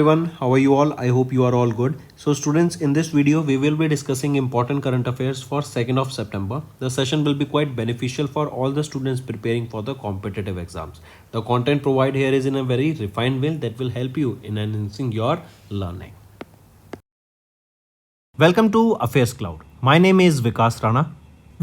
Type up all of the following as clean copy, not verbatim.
Everyone, how are you all? I hope you are all good. So students, in this video we will be discussing important current affairs for 2nd of September. The session will be quite beneficial for all the students preparing for the competitive exams. The content provided here is in a very refined way that will help you in enhancing your learning. Welcome to Affairs Cloud. My name is Vikas Rana.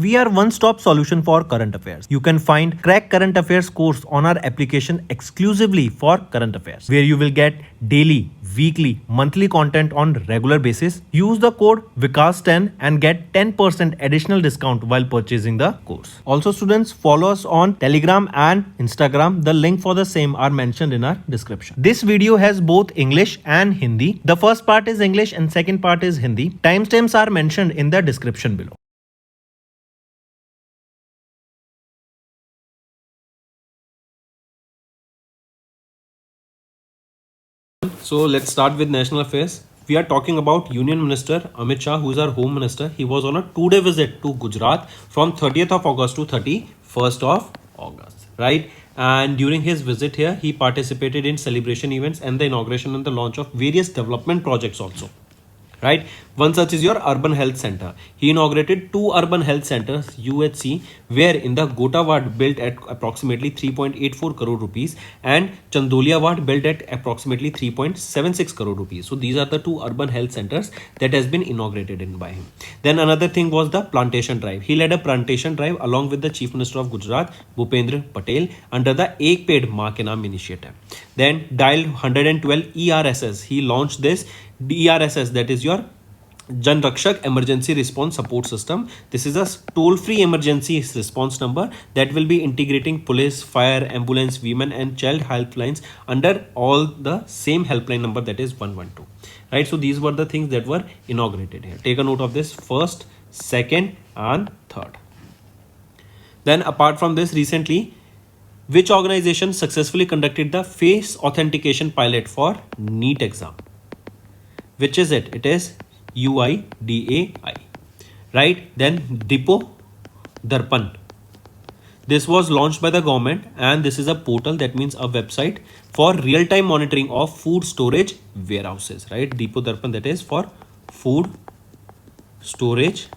We are one-stop solution for current affairs. You can find Crack Current Affairs course on our application exclusively for current affairs, where you will get daily, weekly, monthly content on regular basis. Use the code VIKAS10 and get 10% additional discount while purchasing the course. Also students, follow us on Telegram and Instagram. The link for the same are mentioned in our description. This video has both English and Hindi. The first part is English and second part is Hindi. Timestamps are mentioned in the description below. So let's start with national affairs. We are talking about Union Minister Amit Shah, who is our Home Minister. He was on a 2-day visit to Gujarat from 30th of August to 31st of August, right? And during his visit here, he participated in celebration events and the inauguration and the launch of various development projects also. Right, one such is your urban health center. He inaugurated 2 urban health centers UHC, where in the Gota ward built at approximately 3.84 crore rupees and Chandolia ward built at approximately 3.76 crore rupees. So these are the 2 urban health centers that has been inaugurated by him. Then another thing was the plantation drive. He led a plantation drive along with the Chief Minister of Gujarat Bhupendra Patel under the Ek Ped Maa Ke Naam initiative. Then dial 112 ERSS. He launched this ERSS, that is your Jan Rakshak Emergency Response Support System. This is a toll-free emergency response number that will be integrating police, fire, ambulance, women and child helplines under all the same helpline number, that is 112. Right, so these were the things that were inaugurated here. Take a note of this: first, second and third. Then apart from this, recently, which organization successfully conducted the face authentication pilot for NEET exam? Which is it? It is UIDAI, right? Then Dipo Darpan. This was launched by the government and this is a portal, that means a website for real-time monitoring of food storage warehouses, right? Dipo Darpan, that is for food storage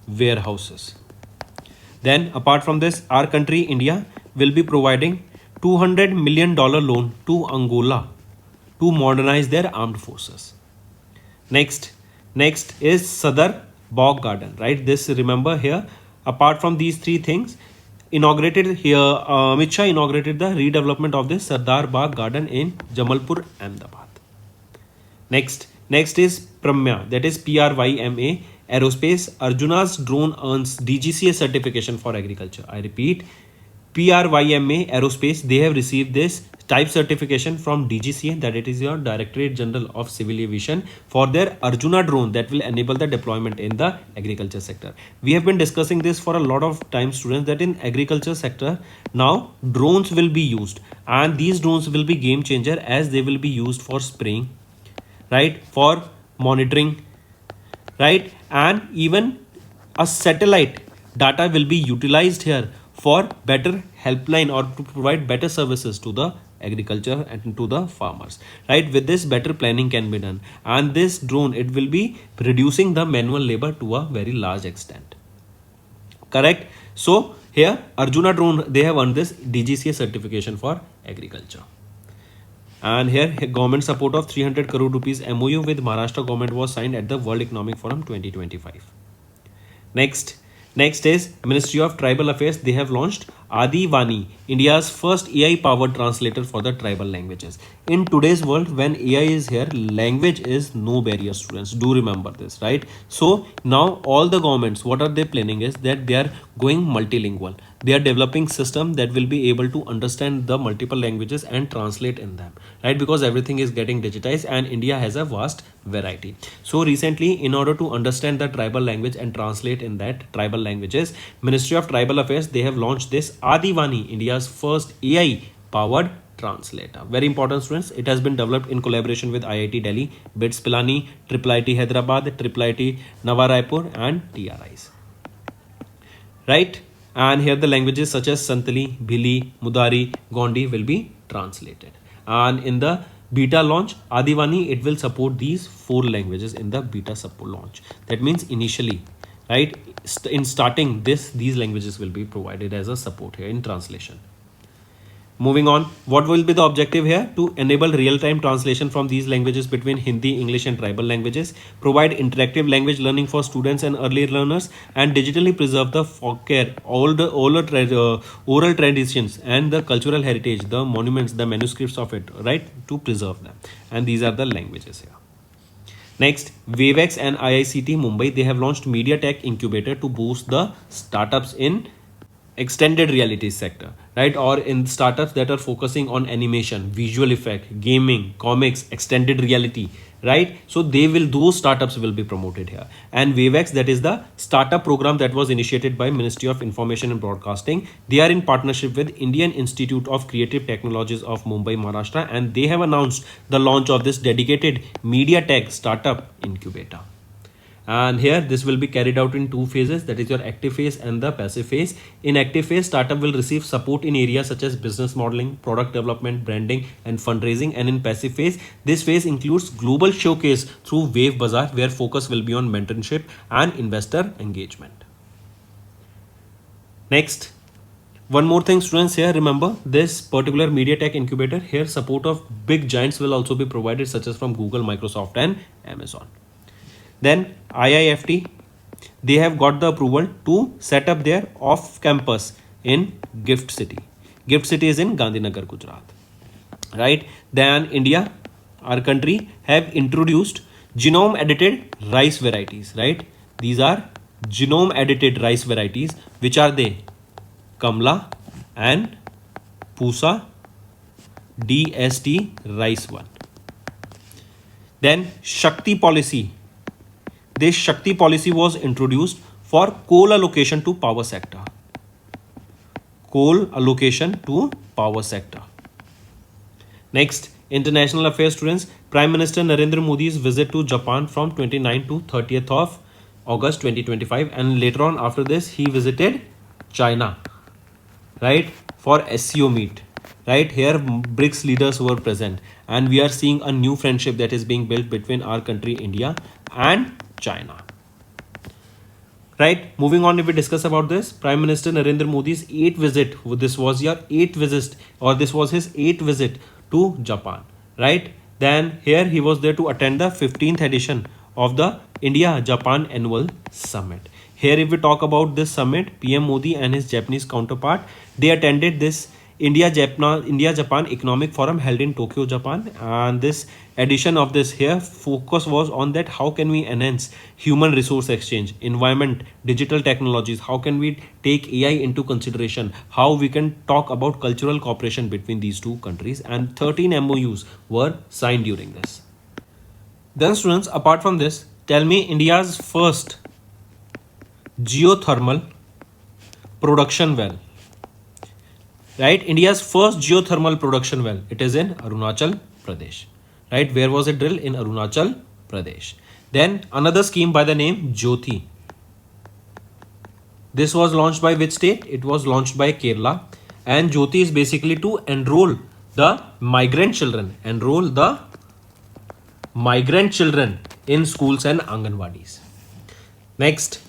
warehouses. Then apart from this, our country India will be providing $200 million loan to Angola to modernize their armed forces. Next is Sadar Bog Garden, right? This, remember here, apart from these 3 things, inaugurated here, Amit Shah inaugurated the redevelopment of this Sardar Bagh Garden in Jamalpur, Ahmedabad. Next is Pramya, that is PRYMA Aerospace. Arjuna's drone earns DGCA certification for agriculture. I repeat, PRYMA Aerospace, they have received this type certification from DGCA, that it is your Directorate General of Civil Aviation, for their Arjuna drone that will enable the deployment in the agriculture sector. We have been discussing this for a lot of time, students, that in agriculture sector now drones will be used, and these drones will be game changer as they will be used for spraying, right, for monitoring, right, and even a satellite data will be utilized here for better helpline or to provide better services to the agriculture and to the farmers, right? With this, better planning can be done, and this drone, it will be reducing the manual labor to a very large extent. Correct? So here Arjuna drone, they have earned this DGCA certification for agriculture. And here government support of 300 crore rupees MOU with Maharashtra government was signed at the World Economic Forum 2025. Next is Ministry of Tribal Affairs. They have launched Adi Vani, India's first AI-powered translator for the tribal languages. In today's world, when AI is here, language is no barrier, students. Do remember this, right? So now all the governments, what are they planning is that they are going multilingual. They are developing system that will be able to understand the multiple languages and translate in them, right? Because everything is getting digitized and India has a vast variety. So recently, in order to understand the tribal language and translate in that tribal languages, Ministry of Tribal Affairs, they have launched this Adi Vani, India's first AI powered translator. Very important, students. It has been developed in collaboration with IIT Delhi, BITS Pilani, IIIT Hyderabad, IIIT Nava Raipur and TRIs, right? And here the languages such as Santali, Bhili, Mudari, Gondi will be translated. And in the Beta launch, Adivani, it will support these 4 languages in the beta support launch. That means initially, right, in starting this, these languages will be provided as a support here in translation. Moving on, what will be the objective here? To enable real-time translation from these languages between Hindi, English and tribal languages, provide interactive language learning for students and early learners, and digitally preserve the folklore, oral traditions and the cultural heritage, the monuments, the manuscripts of it, right? To preserve them. And these are the languages here. Next, Wavex and IICT Mumbai, they have launched Media Tech Incubator to boost the startups in extended reality sector, right? Or in startups that are focusing on animation, visual effect, gaming, comics, extended reality, right? So those startups will be promoted here. And Wavex, that is the startup program that was initiated by Ministry of Information and Broadcasting. They are in partnership with Indian Institute of Creative Technologies of Mumbai, Maharashtra, and they have announced the launch of this dedicated media tech startup incubator. And here this will be carried out in 2 phases, that is your active phase and the passive phase. In active phase, startup will receive support in areas such as business modeling, product development, branding and fundraising. And in passive phase, this phase includes global showcase through Wave Bazaar, where focus will be on mentorship and investor engagement. Next, one more thing students, here remember this particular media tech incubator, here support of big giants will also be provided, such as from Google, Microsoft and Amazon. Then IIFT, they have got the approval to set up their off campus in Gift City. Gift City is in Gandhinagar, Gujarat, right? Then India, our country, have introduced genome edited rice varieties, right? These are genome edited rice varieties. Which are they? Kamla and Pusa DST rice 1. Then Shakti policy. This Shakti policy was introduced for coal allocation to power sector. Coal allocation to power sector. Next, international affairs students. Prime Minister Narendra Modi's visit to Japan from 29th to 30th of August 2025, and later on after this he visited China, right, for SCO meet. Right here, BRICS leaders were present, and we are seeing a new friendship that is being built between our country India and China. Right, moving on, if we discuss about this, Prime Minister Narendra Modi's 8th visit, this was your 8th visit, or this was his 8th visit to Japan, right? Then here he was there to attend the 15th edition of the India-Japan Annual Summit. Here if we talk about this summit, PM Modi and his Japanese counterpart, they attended this India-Japan Economic Forum held in Tokyo, Japan. And this edition of this here focus was on that how can we enhance human resource exchange, environment, digital technologies, how can we take AI into consideration, how we can talk about cultural cooperation between these two countries, and 13 MOUs were signed during this. Then students, apart from this, tell me India's first geothermal production well. Right, India's first geothermal production well, it is in Arunachal Pradesh. Right, where was it drilled? In Arunachal Pradesh. Then another scheme by the name Jyoti. This was launched by which state? It was launched by Kerala. And Jyoti is basically to enroll the migrant children, in schools and Anganwadis. Next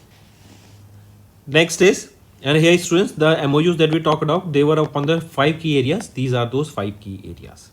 is, and here students, the MOUs that we talked about, they were upon the 5 key areas. These are those 5 key areas.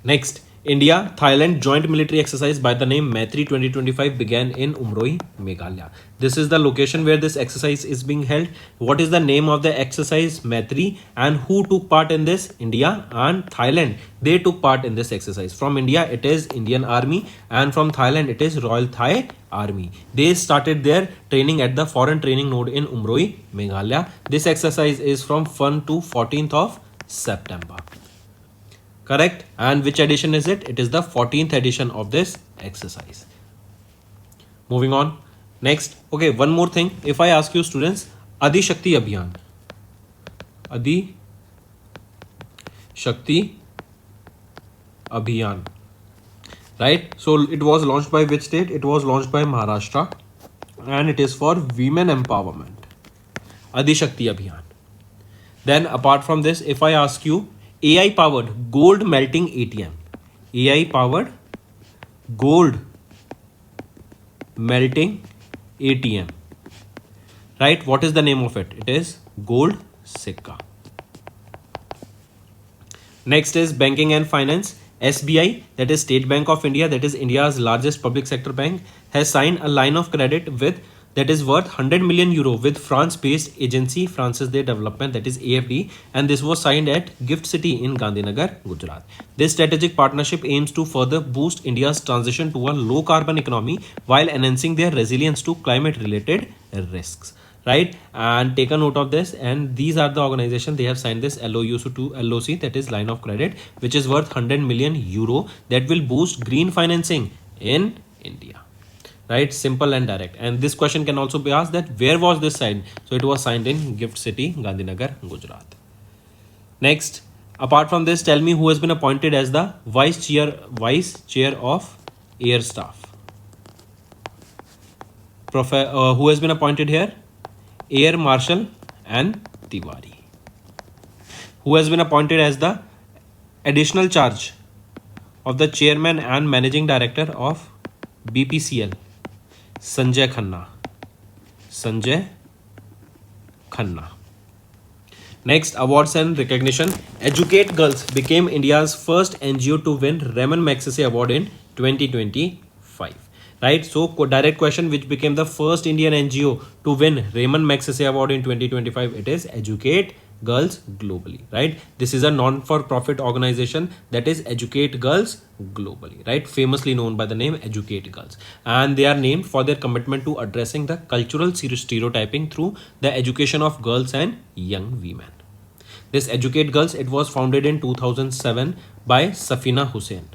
Next, India-Thailand joint military exercise by the name Maitri 2025 began in Umroi, Meghalaya. This is the location where this exercise is being held. What is the name of the exercise? Maitri. And who took part in this? India and Thailand. They took part in this exercise. From India, it is Indian Army, and from Thailand, it is Royal Thai Army. They started their training at the foreign training node in Umroi, Meghalaya. This exercise is from 1 to 14th of September. Correct. And which edition is it? It is the 14th edition of this exercise. Moving on. Next. Okay, one more thing. If I ask you students, Adi Shakti Abhiyan. Adi Shakti Abhiyan. Right. So it was launched by which state? It was launched by Maharashtra. And it is for women empowerment. Adi Shakti Abhiyan. Then apart from this, if I ask you, AI powered gold melting ATM. AI powered gold melting ATM. Right? What is the name of it? It is Gold Sikka. Next is banking and finance. SBI, that is State Bank of India, that is India's largest public sector bank, has signed a line of credit with that is worth 100 million euro with France-based agency France's Day Development, that is AFD, and this was signed at Gift City in Gandhinagar, Gujarat. This strategic partnership aims to further boost India's transition to a low-carbon economy while enhancing their resilience to climate-related risks. Right, and take a note of this, and these are the organization they have signed this LOU to LOC, that is line of credit, which is worth 100 million euro that will boost green financing in India. Right, simple and direct. And this question can also be asked that where was this signed? So it was signed in Gift City, Gandhinagar, Gujarat. Next, apart from this, tell me who has been appointed as the vice chair of Air Staff. Who has been appointed here? Air Marshal N. Tiwari. Who has been appointed as the additional charge of the chairman and managing director of BPCL? Sanjay Khanna. Sanjay Khanna. Next, awards and recognition. Educate Girls became India's first NGO to win Raymond Magsaysay Award in 2025. Right, so direct question, which became the first Indian NGO to win Raymond Magsaysay Award in 2025? It is Educate Girls Globally. Right, this is a non-for-profit organization, that is Educate Girls Globally. Right, famously known by the name Educate Girls, and they are named for their commitment to addressing the cultural stereotyping through the education of girls and young women. This Educate Girls, it was founded in 2007 by Safina Hussain.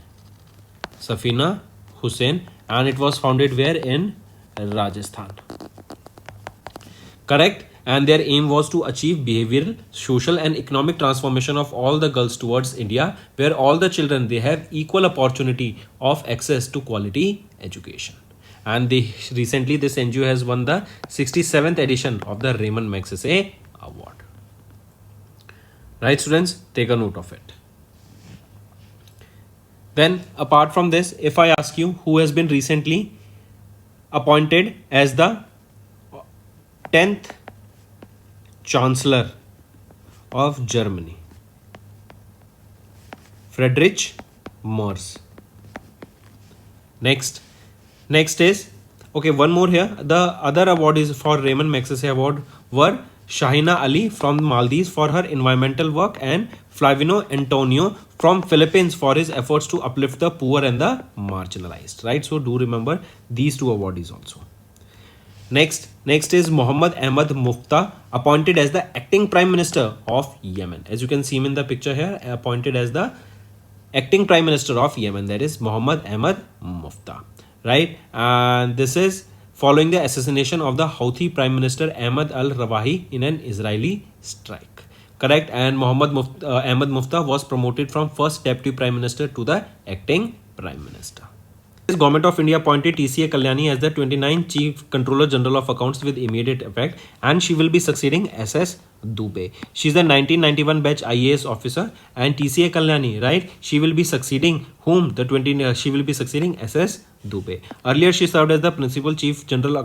Safina Hussain, and it was founded where? In Rajasthan. Correct. And their aim was to achieve behavioral, social and economic transformation of all the girls towards India, where all the children, they have equal opportunity of access to quality education. And recently this NGO has won the 67th edition of the Raymond Magsaysay Award. Right, students, take a note of it. Then apart from this, if I ask you who has been recently appointed as the 10th Chancellor of Germany? Friedrich Merz. Next is, okay, one more here. The other award is for Raymond Magsaysay Award were Shahina Ali from Maldives for her environmental work and Flavino Antonio from Philippines for his efforts to uplift the poor and the marginalized. Right, so do remember these two awardees also. Next is Mohammed Ahmad Mufta, appointed as the acting Prime Minister of Yemen. As you can see him in the picture here, appointed as the acting Prime Minister of Yemen, that is Mohammed Ahmad Mufta. Right, and this is following the assassination of the Houthi Prime Minister Ahmad al-Rawahi in an Israeli strike. Correct, and Ahmad Mufta was promoted from first Deputy Prime Minister to the acting Prime Minister. Government of India appointed TCA Kalyani as the 29th Chief Controller General of Accounts with immediate effect, and she will be succeeding SS Dubey. She is the 1991 batch IAS officer, and TCA Kalyani, right, she will be succeeding whom? She will be succeeding SS Dubey. Earlier she served as the Principal Chief Controller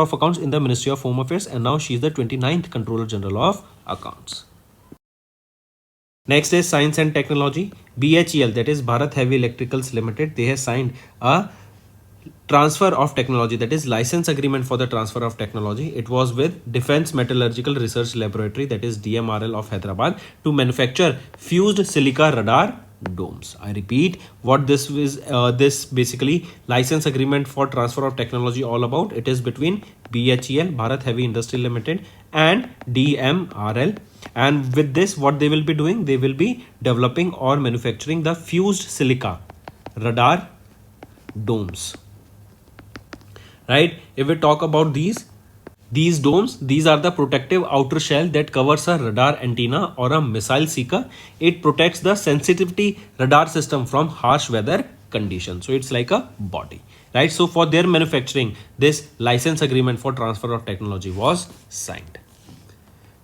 of Accounts in the Ministry of Home Affairs, and now she is the 29th Controller General of Accounts. Next is Science and Technology. BHEL, that is Bharat Heavy Electricals Limited, they have signed a transfer of technology, that is license agreement for the transfer of technology. It was with Defense Metallurgical Research Laboratory, that is DMRL of Hyderabad, to manufacture fused silica radar domes. I repeat, what this is, this basically license agreement for transfer of technology all about. It is between BHEL, Bharat Heavy Industry Limited, and DMRL. And with this, what they will be doing, they will be developing or manufacturing the fused silica radar domes. Right, if we talk about these domes, these are the protective outer shell that covers a radar antenna or a missile seeker. It protects the sensitivity radar system from harsh weather conditions. So it's like a body. Right, so for their manufacturing, this license agreement for transfer of technology was signed.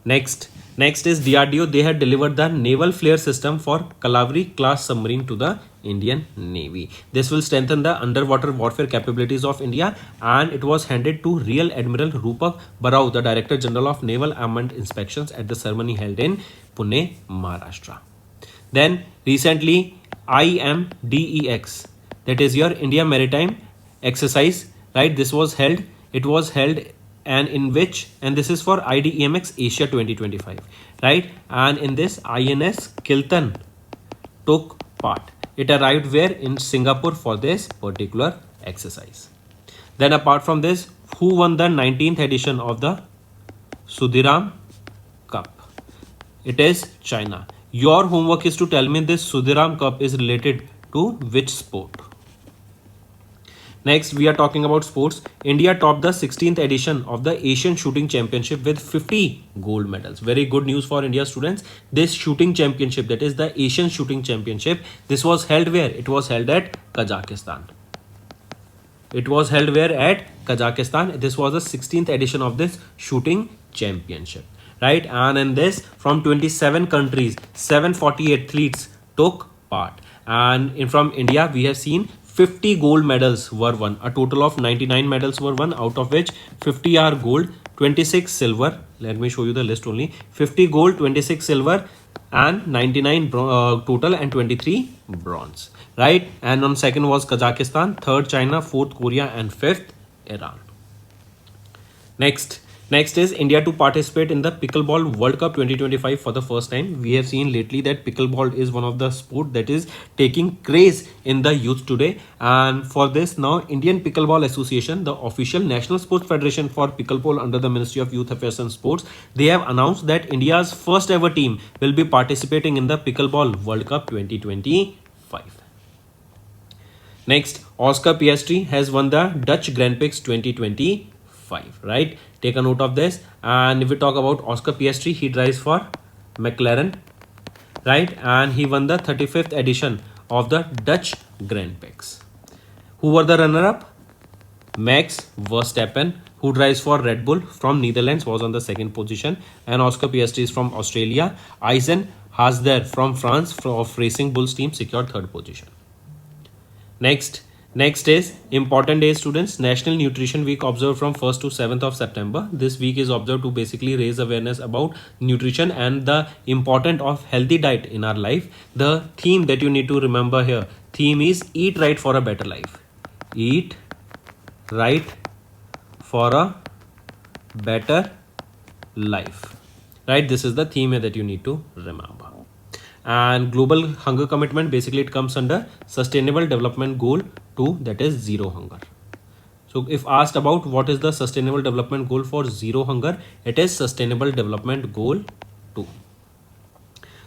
Next Next is DRDO. They had delivered the naval flare system for Kalavari class submarine to the Indian Navy. This will strengthen the underwater warfare capabilities of India, and it was handed to Rear Admiral Rupak Barao, the Director General of Naval Armament Inspections, at the ceremony held in Pune, Maharashtra. Then recently IMDEX, that is your India Maritime Exercise, right? This was held. It was held, and in which, and this is for IDEMX Asia 2025, right? And in this INS Kiltan took part. It arrived where? In Singapore for this particular exercise. Then apart from this, who won the 19th edition of the Sudhiram Cup? It is China. Your homework is to tell me this Sudhiram Cup is related to which sport? Next, we are talking about sports. India topped the 16th edition of the Asian Shooting Championship with 50 gold medals. Very good news for India students. This shooting championship, that is the Asian Shooting Championship, this was held where? It was held at Kazakhstan. It was held where? At Kazakhstan. This was the 16th edition of this shooting championship, right? And in this, from 27 countries, 740 athletes took part. And from India, we have seen 50 gold medals were won. A total of 99 medals were won, out of which 50 are gold, 26 silver. Let me show you the list only. 50 gold, 26 silver, and 99 total, and 23 bronze, right? And on second was Kazakhstan, third China, fourth Korea, and fifth Iran. Next is India to participate in the Pickleball World Cup 2025 for the first time. We have seen lately that pickleball is one of the sport that is taking craze in the youth today. And for this now, Indian Pickleball Association, the official national sports federation for pickleball under the Ministry of Youth Affairs and Sports, they have announced that India's first ever team will be participating in the Pickleball World Cup 2025. Next, Oscar Piastri has won the Dutch Grand Prix 2025, right? Take a note of this. And if we talk about Oscar Piastri, he drives for McLaren, right? And he won the 35th edition of the Dutch Grand Prix. Who were the runner-up? Max Verstappen, who drives for Red Bull from Netherlands, was on the second position. And Oscar Piastri is from Australia. Eisen Hasler from France of Racing Bulls team secured third position. Next is important day, students. National Nutrition Week observed from 1st to 7th of September. This week is observed to basically raise awareness about nutrition and the importance of healthy diet in our life. The theme that you need to remember here, theme is eat right for a better life. Eat right for a better life, right? This is the theme that you need to remember. And global hunger commitment, basically it comes under Sustainable Development Goal 2, that is zero hunger. So if asked about what is the Sustainable Development Goal for zero hunger, it is Sustainable Development Goal 2.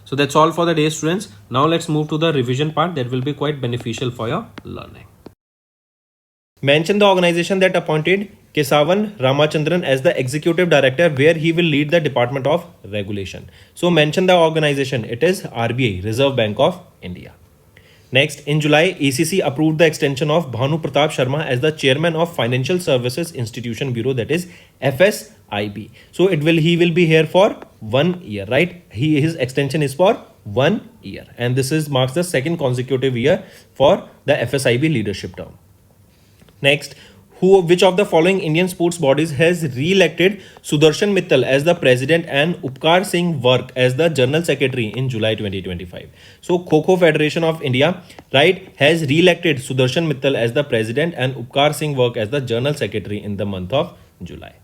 So that's all for the day, students. Now let's move to the revision part that will be quite beneficial for your learning. Mention the organization that appointed Kesavan Ramachandran as the executive director, where he will lead the Department of Regulation. So mention the organization. It is RBI, Reserve Bank of India. Next, in July, ACC approved the extension of Bhanu Pratap Sharma as the chairman of Financial Services Institution Bureau, that is FSIB. So he will be here for 1 year, right? His extension is for 1 year, and this marks the second consecutive year for the FSIB leadership term. Next, which of the following Indian sports bodies has re-elected Sudarshan Mittal as the president and Upkar Singh Vark as the general secretary in July 2025? So Kho-Kho Federation of India, right, has re-elected Sudarshan Mittal as the president and Upkar Singh Vark as the general secretary in the month of July.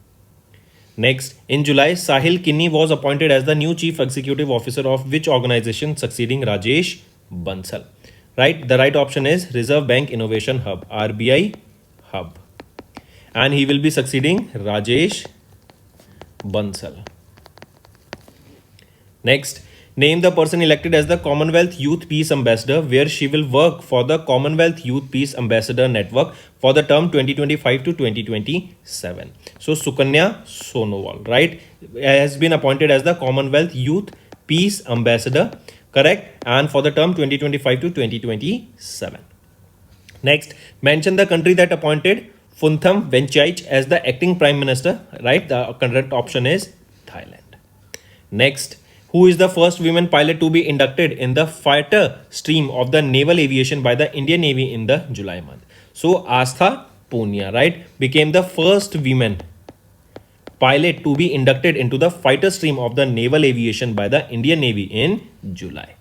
Next, in July, Sahil Kinni was appointed as the new chief executive officer of which organization, succeeding Rajesh Bansal? Right, the right option is Reserve Bank Innovation Hub, RBI Hub. And he will be succeeding Rajesh Bansal. Next, name the person elected as the Commonwealth Youth Peace Ambassador, where she will work for the Commonwealth Youth Peace Ambassador Network for the term 2025 to 2027. So Sukanya Sonowal, right, has been appointed as the Commonwealth Youth Peace Ambassador, correct, and for the term 2025 to 2027. Next, mention the country that appointed Phumtham Wechayachai as the acting prime minister, right? The correct option is Thailand. Next, who is the first women pilot to be inducted in the fighter stream of the naval aviation by the Indian Navy in the July month? So Astha Punia, right, became the first woman pilot to be inducted into the fighter stream of the naval aviation by the Indian Navy in July.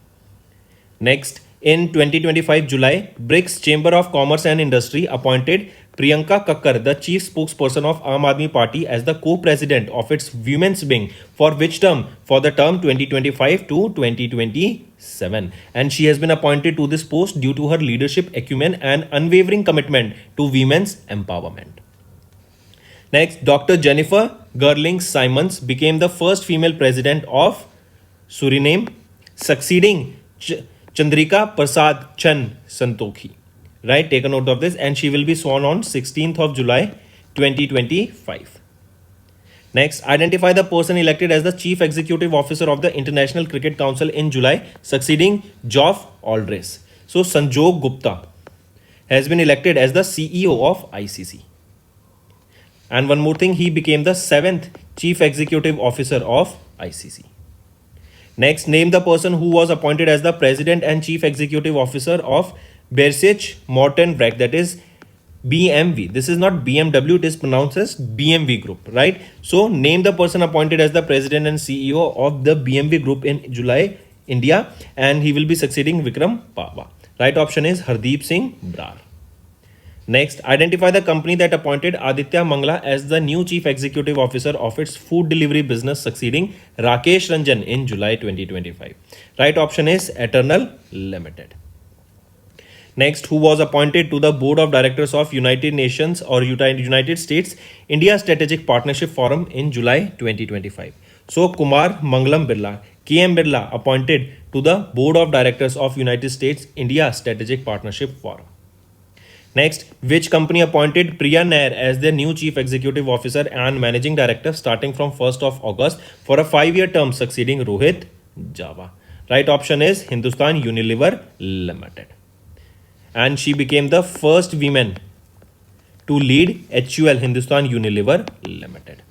Next, in 2025 July, BRICS Chamber of Commerce and Industry appointed Priyanka Kakkar, the chief spokesperson of Aam Aadmi Party, as the co-president of its women's wing for which term? For the term 2025 to 2027. And she has been appointed to this post due to her leadership acumen and unwavering commitment to women's empowerment. Next, Dr. Jennifer Gerling Simons became the first female president of Suriname, succeeding Chandrika Prasad Chan Santokhi. Right, take a note of this, and she will be sworn on 16th of July 2025. Next, identify the person elected as the Chief Executive Officer of the International Cricket Council in July, succeeding Geoff Aldres. So, Sanjog Gupta has been elected as the CEO of ICC. And one more thing, he became the 7th Chief Executive Officer of ICC. Next, name the person who was appointed as the President and Chief Executive Officer of Bersich Morton Breck, that is BMV. This is not BMW, it is pronounced as BMV Group, right? So, name the person appointed as the President and CEO of the BMV Group in July, India, and he will be succeeding Vikram Pava. Right option is Hardeep Singh Brar. Next, identify the company that appointed Aditya Mangla as the new Chief Executive Officer of its food delivery business, succeeding Rakesh Ranjan in July 2025. Right option is Eternal Limited. Next, who was appointed to the Board of Directors of United Nations or United States India Strategic Partnership Forum in July 2025. So, Kumar Mangalam Birla, KM Birla, appointed to the Board of Directors of United States India Strategic Partnership Forum. Next, which company appointed Priya Nair as their new Chief Executive Officer and Managing Director starting from 1st of August for a 5-year term, succeeding Rohit Java? Right option is Hindustan Unilever Limited. And she became the first woman to lead HUL, Hindustan Unilever Limited.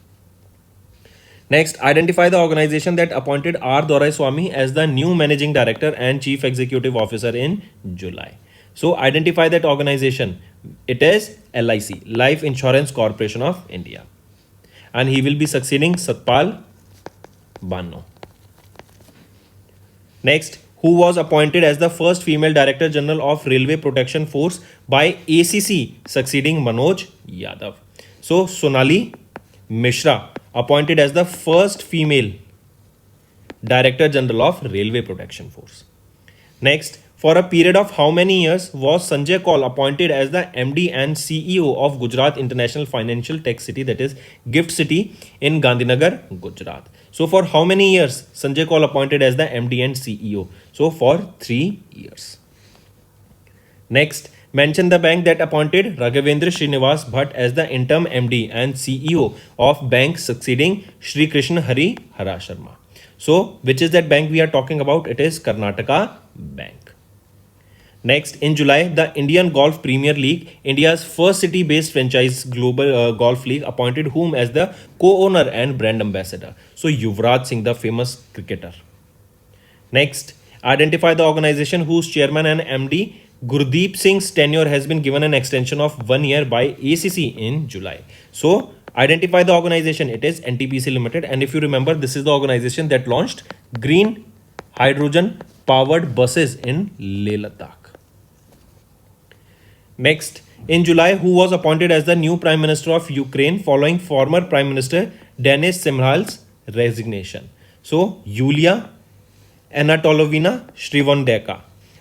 Next, identify the organization that appointed R. Doraiswamy as the new Managing Director and Chief Executive Officer in July. So, identify that organization. It is LIC, Life Insurance Corporation of India. And he will be succeeding Satpal Banno. Next, who was appointed as the first female Director General of Railway Protection Force by ACC, succeeding Manoj Yadav. So, Sonali Mishra appointed as the first female Director General of Railway Protection Force. Next, for a period of how many years was Sanjay Kaul appointed as the MD and CEO of Gujarat International Financial Tech City, that is GIFT City in Gandhinagar, Gujarat? So for how many years Sanjay Kaul appointed as the MD and CEO? So for 3 years. Next, mention the bank that appointed Raghavendra Srinivas Bhatt as the interim MD and CEO of bank, succeeding Shri Krishna Hari Hara Sharma. So which is that bank we are talking about? It is Karnataka Bank. Next, in July, the Indian Golf Premier League, India's first city-based franchise global golf league, appointed whom as the co-owner and brand ambassador? So, Yuvraj Singh, the famous cricketer. Next, identify the organization whose chairman and MD Gurdeep Singh's tenure has been given an extension of 1 year by ACC in July. So, identify the organization. It is NTPC Limited. And if you remember, this is the organization that launched green hydrogen powered buses in Leh Ladakh. Next, in July, who was appointed as the new Prime Minister of Ukraine following former Prime Minister Denis Shmyhal's resignation? So, Yulia Anatolovna Shrivondeka,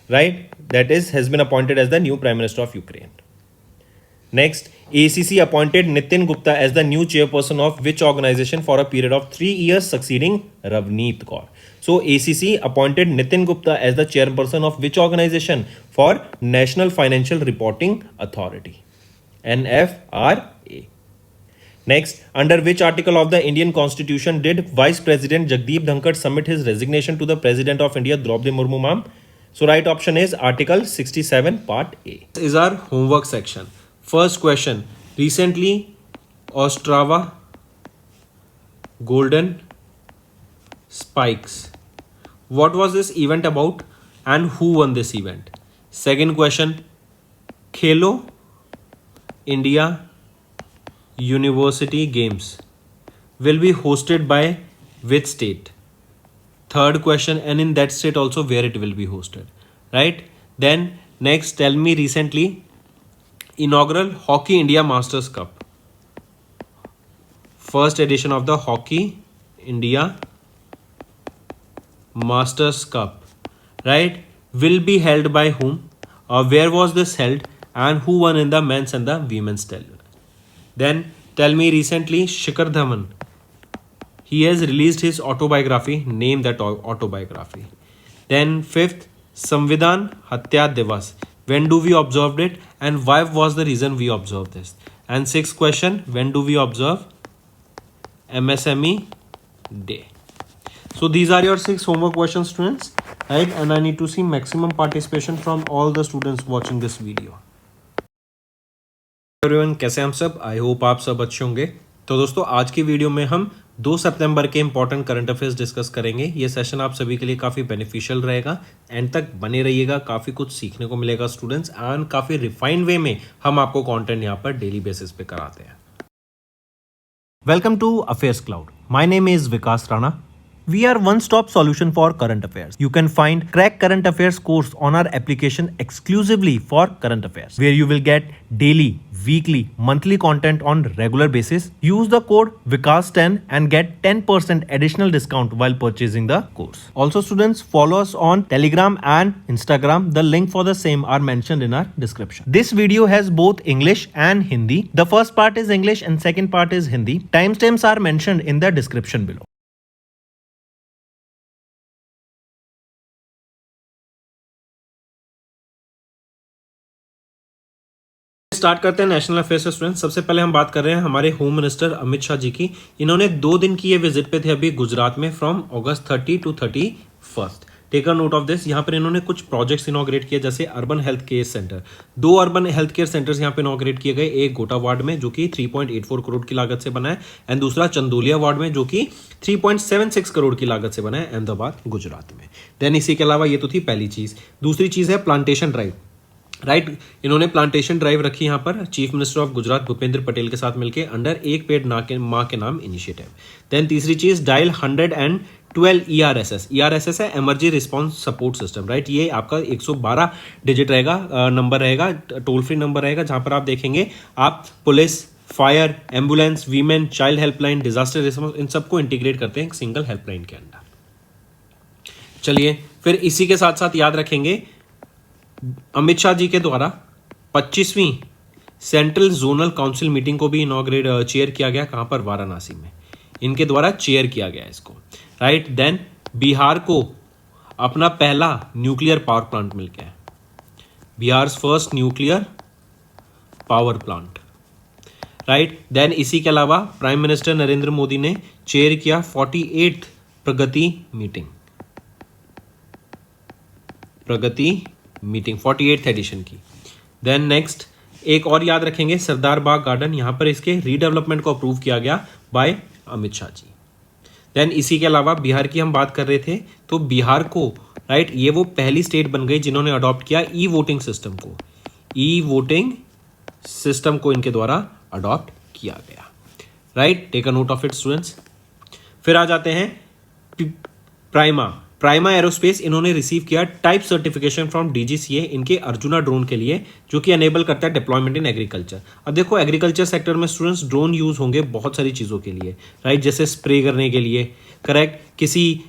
right? That is, has been appointed as the new Prime Minister of Ukraine. Next, ACC appointed Nitin Gupta as the new chairperson of which organization for a period of 3 years, succeeding Ravneet Kaur? So, ACC appointed Nitin Gupta as the chairperson of which organization? For National Financial Reporting Authority, NFRA. Next, under which article of the Indian Constitution did Vice President Jagdeep Dhankar submit his resignation to the President of India, Draupadi Murmu ma'am? So, right option is Article 67, Part A. This is our homework section. First question. Recently, Ostrava Golden spikes. What was this event about and who won this event? Second question, Khelo India University Games will be hosted by which state? Third question, and in that state also where it will be hosted, right? Then next, tell me recently inaugural Hockey India Masters Cup. First edition of the Hockey India Masters Cup, right, will be held by whom? Where was this held and who won in the men's and the women's table? Then tell me recently Shikhar Dhawan, he has released his autobiography. Name that autobiography. Then fifth, Samvidhan Hatya Divas. When do we observe it and why was the reason we observe this? And sixth question, when do we observe MSME Day? So these are your 6 homework questions, students, right? And I need to see maximum participation from all the students watching this video. Everyone, कैसे हम सब? I hope आप सब अच्छे होंगे। तो दोस्तों, आज की वीडियो में हम 2 सितंबर के इंपॉर्टेंट करंट अफेयर्स डिस्कस करेंगे। ये सेशन आप सभी के लिए काफ़ी बेनिफिशियल रहेगा। एंड तक बने रहिएगा, काफ़ी कुछ सीखने को मिलेगा स्टूडेंट्स, एंड काफ़ी रिफाइंड वे में हम आपको कंटेंट यहाँ पर डेली बेसिस पे कराते हैं। Welcome to affairs cloud. My name is Vikas Rana. We are one-stop solution for current affairs. You can find Crack Current Affairs course on our application exclusively for current affairs, where you will get daily, weekly, monthly content on regular basis. Use the code VIKAS10 and get 10% additional discount while purchasing the course. Also, students, follow us on Telegram and Instagram. The link for the same are mentioned in our description. This video has both English and Hindi. The first part is English and second part is Hindi. Timestamps are mentioned in the description below. Start करते हैं national affairs से student. सबसे पहले हम बात कर रहे हैं हमारे होम मिनिस्टर अमित शाह जी की। इन्होंने 2 दिन की ये विजिट पे थे अभी गुजरात में, from August 30 to 31। Take a note of this. यहाँ पर इन्होंने कुछ प्रोजेक्ट्स इनॉग्रेट किए, जैसे urban health care centre. 2 urban health care centres यहाँ पे इनॉग्रेट किए गए। एक गोटा वार्ड में जो कि 3.84 करोड़ की लागत से बना है, एंड दूसरा चंदोलिया वार्ड में जो कि 3.76 करोड़ की लागत से बना है, अहमदाबाद गुजरात में। देन इसी के अलावा ये तो थी पहली चीज। दूसरी चीज है प्लांटेशन ड्राइव, राइट। इन्होंने प्लांटेशन ड्राइव रखी यहाँ पर chief minister of Gujarat Bhupendra Patel के साथ मिलकर, अंडर एक पेड़ माँ के नाम इनिशिएटिव। देन तीसरी चीज, डायल 112 ERSS। ERSS है emergency response support system, right. ये आपका 112 डिजिट रहेगा, नंबर रहेगा, टोल फ्री नंबर रहेगा, जहां पर आप देखेंगे आप police, fire, ambulance, women, child helpline, disaster response, इन सबको इंटीग्रेट करते हैं एक सिंगल हेल्पलाइन के अंदर। चलिए, फिर इसी के साथ साथ याद रखेंगे अमित शाह जी के द्वारा 25वीं सेंट्रल जोनल काउंसिल मीटिंग को भी इनॉग्रेट चेयर किया गया। कहां पर? वाराणसी में। इनके द्वारा चेयर किया गया इसको, राइट। देन बिहार को अपना पहला न्यूक्लियर पावर प्लांट मिल गया है, Bihar first nuclear power plant, right. Then इसी के अलावा प्राइम मिनिस्टर नरेंद्र मोदी ने चेयर किया 48th प्रगति मीटिंग 48th एडिशन की। देन नेक्स्ट एक और याद रखेंगे, सरदार बाग गार्डन, यहां पर इसके रीडेवलपमेंट को अप्रूव किया गया बाय अमित शाह जी। देन इसी के अलावा बिहार की हम बात कर रहे थे, तो बिहार को, राइट, ये वो पहली स्टेट बन गई जिन्होंने अडॉप्ट किया ई वोटिंग सिस्टम को। ई वोटिंग सिस्टम को इनके द्वारा अडॉप्ट किया गया, right. Take a note of it students. फिर आ जाते हैं प्राइमा एरोस्पेस। इन्होंने रिसीव किया टाइप सर्टिफिकेशन फ्रॉम DGCA इनके अर्जुना ड्रोन के लिए, जो कि एनेबल करता है डिप्लॉयमेंट इन एग्रीकल्चर। अब देखो, एग्रीकल्चर सेक्टर में स्टूडेंट्स ड्रोन यूज होंगे बहुत सारी चीज़ों के लिए, राइट, जैसे स्प्रे करने के लिए, करेक्ट, किसी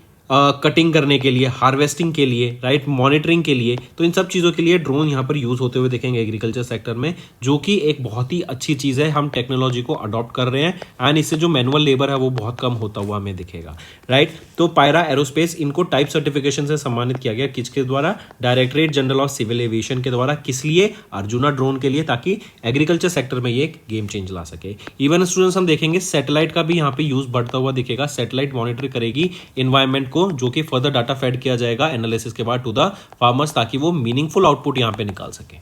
कटिंग करने के लिए, हार्वेस्टिंग के लिए, राइट, मॉनिटरिंग के लिए। तो इन सब चीज़ों के लिए ड्रोन यहाँ पर यूज़ होते हुए देखेंगे एग्रीकल्चर सेक्टर में, जो कि एक बहुत ही अच्छी चीज़ है। हम टेक्नोलॉजी को अडॉप्ट कर रहे हैं, एंड इससे जो मैनुअल लेबर है वो बहुत कम होता हुआ हमें दिखेगा, राइट। तो पायरा एरोस्पेस, इनको टाइप सर्टिफिकेशन से सम्मानित किया गया, किसके द्वारा? Directorate general of civil aviation के द्वारा। किस लिए? अर्जुना ड्रोन के लिए, ताकि एग्रीकल्चर सेक्टर में ये एक गेम चेंज ला सके। इवन स्टूडेंट्स हम देखेंगे सैटेलाइट का भी यहाँ पे यूज बढ़ता हुआ दिखेगा। सैटेलाइट मॉनिटर करेगी इन्वायरमेंट को, जो कि फर्दर डाटा फेड किया जाएगा एनालिसिस के बाद टू द फार्मर्स, ताकि वो मीनिंगफुल आउटपुट यहां पे निकाल सके।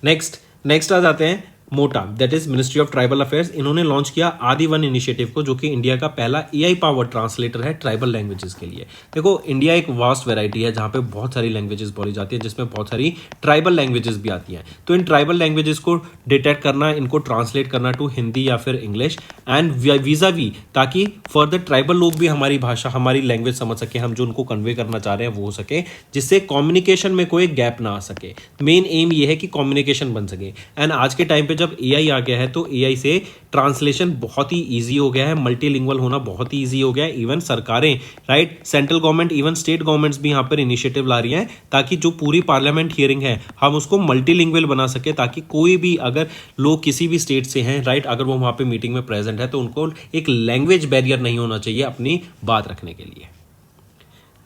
नेक्स्ट आ जाते हैं मोटा, that is ministry of tribal affairs, इन्होंने लॉन्च किया आदि वन इनिशिएटिव को, जो कि इंडिया का पहला एआई पावर्ड ट्रांसलेटर है ट्राइबल लैंग्वेजेस के लिए। देखो इंडिया एक वास्ट वैरायटी है जहां पे बहुत सारी लैंग्वेजेस बोली जाती है, जिसमें बहुत सारी ट्राइबल लैंग्वेजेस भी आती हैं। तो इन ट्राइबल लैंग्वेजेस को डिटेक्ट करना, इनको ट्रांसलेट करना टू हिंदी या फिर इंग्लिश एंड वीजा वी, ताकि फर्दर ट्राइबल लोग भी हमारी भाषा, हमारी लैंग्वेज समझ सके, हम जो उनको कन्वे करना चाह रहे हैं वो हो सके, जिससे कम्युनिकेशन में कोई गैप ना आ सके। मेन एम ये है कि कम्युनिकेशन बन सके। एंड आज के टाइम पे जब एआई आ गया है तो एआई से ट्रांसलेशन बहुत ही ईजी हो गया है, मल्टीलिंगुअल होना बहुत ही ईजी हो गया है। इवन सरकारें, right, central government, even state governments भी यहाँ पर इनिशिएटिव ला रही हैं ताकि जो पूरी पार्लियामेंट हियरिंग है हम उसको मल्टीलिंगुअल बना सके, ताकि कोई भी अगर लोग किसी भी स्टेट से हैं, राइट, अगर वो वहाँ पे मीटिंग में प्रेजेंट है तो उनको एक लैंग्वेज बैरियर नहीं होना चाहिए अपनी बात रखने के लिए।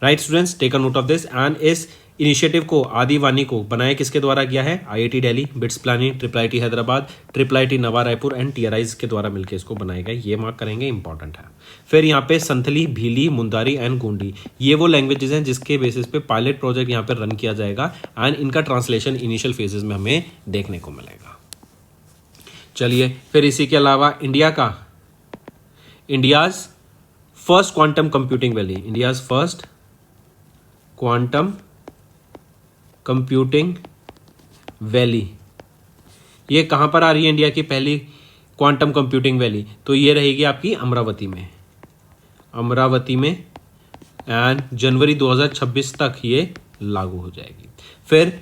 Right students, take a note of this. And इस इनिशिएटिव को, आदि वाणी को बनाया किसके द्वारा गया है? IIT Delhi, BITS Pilani, IIIT Hyderabad, IIIT Nava Raipur and TRIs के द्वारा मिलकर इसको बनाया गया। ये मार्क करेंगे, इंपॉर्टेंट है। फिर यहाँ पे संथली, भीली, मुंदारी एंड गोंडी, ये वो लैंग्वेजेस हैं जिसके बेसिस पे पायलट प्रोजेक्ट यहाँ पे रन किया जाएगा एंड इनका ट्रांसलेशन इनिशियल फेजेस में हमें देखने को मिलेगा। चलिए, फिर इसी के अलावा India's first quantum computing valley, India's first quantum computing valley, ये कहां पर आ रही है? इंडिया की पहली क्वांटम कंप्यूटिंग वैली तो ये रहेगी आपकी अमरावती में एंड जनवरी 2026 तक ये लागू हो जाएगी। फिर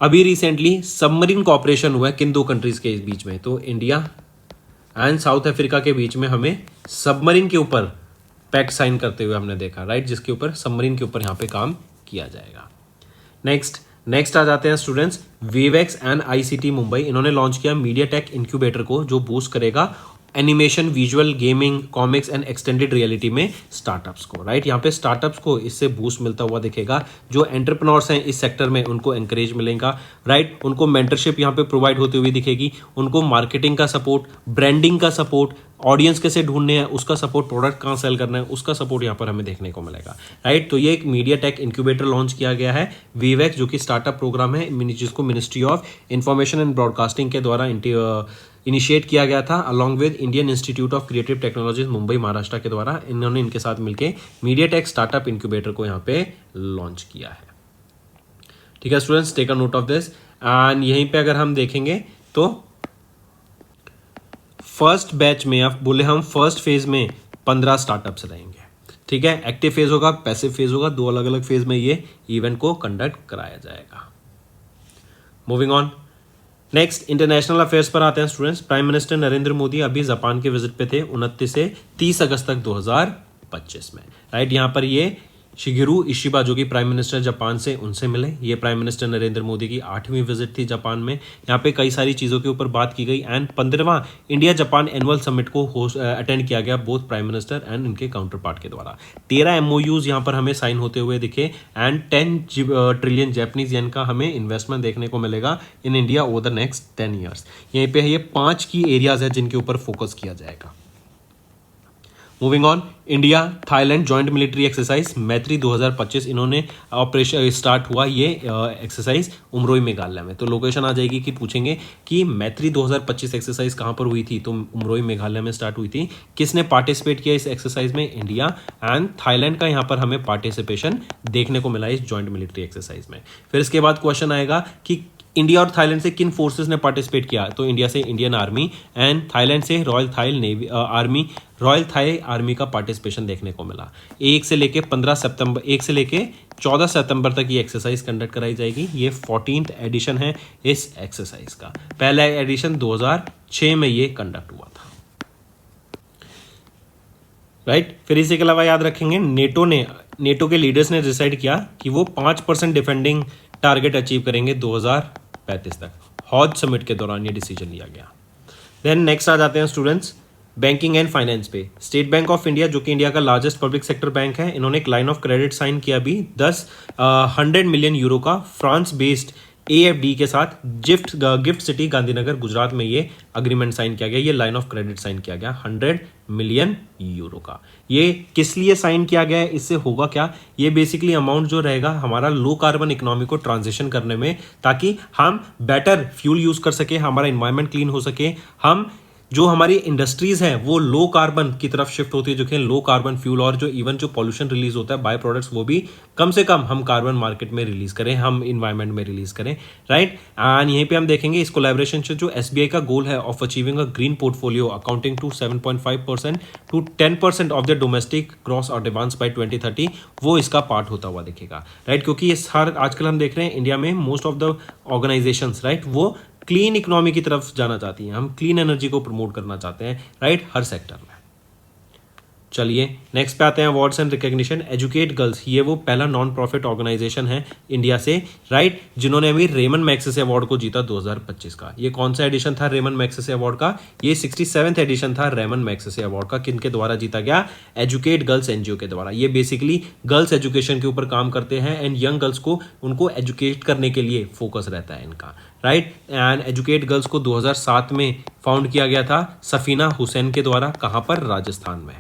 अभी रिसेंटली सबमरीन कॉपरेशन हुआ है किन दो कंट्रीज के बीच में? तो इंडिया एंड साउथ अफ्रीका के बीच में हमें सबमरीन के ऊपर पैक्ट साइन करते हुए हमने देखा, राइट, जिसके ऊपर सबमरीन के ऊपर यहाँ पे काम किया जाएगा। नेक्स्ट आ जाते हैं स्टूडेंट्स, वीवेक्स एंड आईसीटी मुंबई, इन्होंने लॉन्च किया मीडिया टेक इंक्यूबेटर को, जो बूस्ट करेगा animation, visual, gaming, comics and extended reality में स्टार्टअप्स को, राइट। यहाँ पे स्टार्टअप्स को इससे बूस्ट मिलता हुआ दिखेगा। जो एंटरप्रेन्योर्स हैं इस सेक्टर में उनको एंकरेज मिलेगा, राइट, उनको मेंटरशिप यहाँ पे प्रोवाइड होती हुई दिखेगी, उनको मार्केटिंग का सपोर्ट, ब्रांडिंग का सपोर्ट, ऑडियंस कैसे ढूंढने हैं उसका सपोर्ट, प्रोडक्ट कहाँ सेल करना है उसका सपोर्ट यहाँ पर हमें देखने को मिलेगा, राइट। तो ये एक मीडिया टेक इंक्यूबेटर लॉन्च किया गया है, वीवेक्स, जो कि स्टार्टअप प्रोग्राम है जिसको ministry of information and broadcasting के द्वारा इनिशिएट किया गया था along with Indian institute of creative technologies Mumbai Maharashtra के द्वारा। इन्होंने इनके साथ मिलकर मीडिया टेक स्टार्टअप इंक्यूबेटर को यहाँ पे लॉन्च किया है। ठीक है students, take a note of this. And यहीं पे अगर हम देखेंगे तो फर्स्ट बैच में, आप बोले हम फर्स्ट फेज में 15 स्टार्टअप्स रहेंगे, ठीक है। एक्टिव फेज होगा, पैसिव फेज होगा, दो अलग अलग फेज में ये इवेंट को कंडक्ट कराया जाएगा। Moving on, next international affairs पर आते हैं students. Prime minister Narendra Modi अभी जापान के विजिट पे थे 29 से 30 अगस्त तक 2025 में, राइट। यहाँ पर ये शिगेरू इशिबा, जो कि प्राइम मिनिस्टर जापान से, उनसे मिले। ये प्राइम मिनिस्टर नरेंद्र मोदी की 8वीं विजिट थी जापान में। यहाँ पे कई सारी चीज़ों के ऊपर बात की गई एंड 15वां इंडिया जापान एनुअल समिट को अटेंड किया गया बोथ प्राइम मिनिस्टर एंड इनके काउंटर पार्ट के द्वारा। 13 MOUs यहाँ पर हमें साइन होते हुए दिखे एंड 10 ट्रिलियन जापानीज येन का हमें इन्वेस्टमेंट देखने को मिलेगा in India over the next 10 years. यहीं पे ये 5 की एरियाज है जिनके ऊपर फोकस किया जाएगा। Moving on, India Thailand joint military exercise मैत्री 2025, इन्होंने ऑपरेशन स्टार्ट हुआ ये एक्सरसाइज उमरोई मेघालय में। तो लोकेशन आ जाएगी कि पूछेंगे कि मैत्री 2025 एक्सरसाइज कहाँ पर हुई थी, तो उमरोई मेघालय में स्टार्ट हुई थी। किसने पार्टिसिपेट किया इस एक्सरसाइज में? इंडिया एंड थाईलैंड का यहाँ पर हमें पार्टिसिपेशन देखने को मिला इस जॉइंट मिलिट्री एक्सरसाइज में। फिर इसके बाद क्वेश्चन आएगा कि इंडिया और थाईलैंड से किन फोर्सेस ने पार्टिसिपेट किया, तो इंडिया से इंडियन आर्मी एंड थाईलैंड से रॉयल थाई आर्मी का पार्टिसिपेशन देखने को मिला। 1 से लेके 14 सितंबर तक ये एक्सरसाइज कंडक्ट कराई जाएगी। ये 14th एडिशन है इस एक्सरसाइज का। पहला एडिशन 2006 में ये कंडक्ट हुआ था, राइट। फिर इसी के अलावा याद रखेंगे नेटो के लीडर्स ने डिसाइड किया कि वो 5% डिफेंडिंग टारगेट अचीव करेंगे 2035 तक। हॉज समिट के दौरान ये डिसीजन लिया गया। देन नेक्स्ट आ जाते हैं स्टूडेंट्स बैंकिंग एंड फाइनेंस पे। स्टेट बैंक ऑफ इंडिया, जो कि इंडिया का लार्जेस्ट पब्लिक सेक्टर बैंक है, इन्होंने एक लाइन ऑफ क्रेडिट साइन किया भी 100 मिलियन यूरो का फ्रांस बेस्ड AFD के साथ गिफ्ट सिटी गांधीनगर गुजरात में ये अग्रीमेंट साइन किया गया, ये लाइन ऑफ क्रेडिट साइन किया गया 100 मिलियन यूरो का। ये किस लिए साइन किया गया है, इससे होगा क्या, ये बेसिकली अमाउंट जो रहेगा हमारा लो कार्बन इकोनॉमी को ट्रांजिशन करने में, ताकि हम बेटर फ्यूल यूज कर सके, हमारा इन्वायरमेंट क्लीन हो सके, हम जो हमारी इंडस्ट्रीज हैं वो लो कार्बन की तरफ शिफ्ट होती है, जो कि लो कार्बन फ्यूल, और जो इवन जो पॉल्यूशन रिलीज होता है बाय प्रोडक्ट्स वो भी कम से कम हम कार्बन मार्केट में रिलीज करें, हम इन्वायरमेंट में रिलीज करें, राइट। एंड यहीं पे हम देखेंगे इस कोलैबोरेशन से जो SBI का गोल है of achieving a green portfolio accounting to 7.5% to 10% of the domestic gross ordinance by 2030, वो इसका पार्ट होता हुआ दिखेगा, राइट। क्योंकि ये हर आजकल हम देख रहे हैं इंडिया में most of the organisations, right, वो क्लीन इकोनॉमी की तरफ जाना चाहती हैं, हम क्लीन एनर्जी को प्रमोट करना चाहते हैं, राइट, हर सेक्टर में। चलिए नेक्स्ट पे आते हैं awards and recognition. Educate girls, ये वो पहला नॉन प्रॉफिट ऑर्गेनाइजेशन है इंडिया से, राइट, जिन्होंने अभी रेमन मैग्सेसे अवार्ड को जीता 2025 का। ये कौन सा एडिशन था रेमन मैग्सेसे अवार्ड का, ये 67th एडिशन था रेमन मैग्सेसे अवार्ड का। किनके द्वारा जीता गया, एजुकेट गर्ल्स NGO के द्वारा। ये बेसिकली गर्ल्स एजुकेशन के ऊपर काम करते हैं एंड यंग गर्ल्स को उनको एजुकेट करने के लिए फोकस रहता है इनका, राइट। एंड एजुकेट गर्ल्स को 2007 में फाउंड किया गया था सफीना हुसैन के द्वारा, कहाँ पर, राजस्थान में।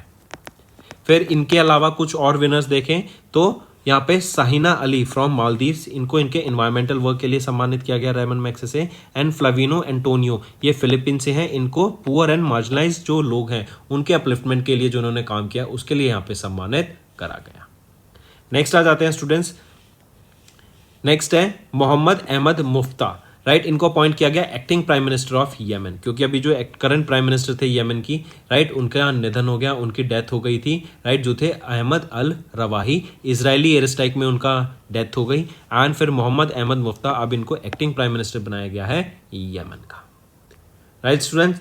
फिर इनके अलावा कुछ और विनर्स देखें तो यहाँ पे साहिना अली फ्रॉम मालदीव्स, इनको इनके इन्वायरमेंटल वर्क के लिए सम्मानित किया गया रेमन मैग्सेसे। एंड फ्लाविनो एंटोनियो, ये फिलीपीन से हैं, इनको पुअर एंड मार्जिनलाइज्ड जो लोग हैं उनके अपलिफ्टमेंट के लिए जो उन्होंने काम किया उसके लिए यहाँ पे सम्मानित करा गया। नेक्स्ट आ जाते हैं स्टूडेंट्स, नेक्स्ट है मोहम्मद अहमद मुफ्ता, राइट, इनको अपॉइंट किया गया acting prime minister of Yemen, क्योंकि अभी जो करंट प्राइम मिनिस्टर थे येमेन की, राइट, उनका निधन हो गया, उनकी डेथ हो गई थी, राइट, जो थे अहमद अल रवाही, इजरायली एयर स्ट्राइक में उनका डेथ हो गई। एंड फिर मोहम्मद अहमद मुफ्ता, अब इनको एक्टिंग प्राइम मिनिस्टर बनाया गया है येमेन का, राइट स्टूडेंट।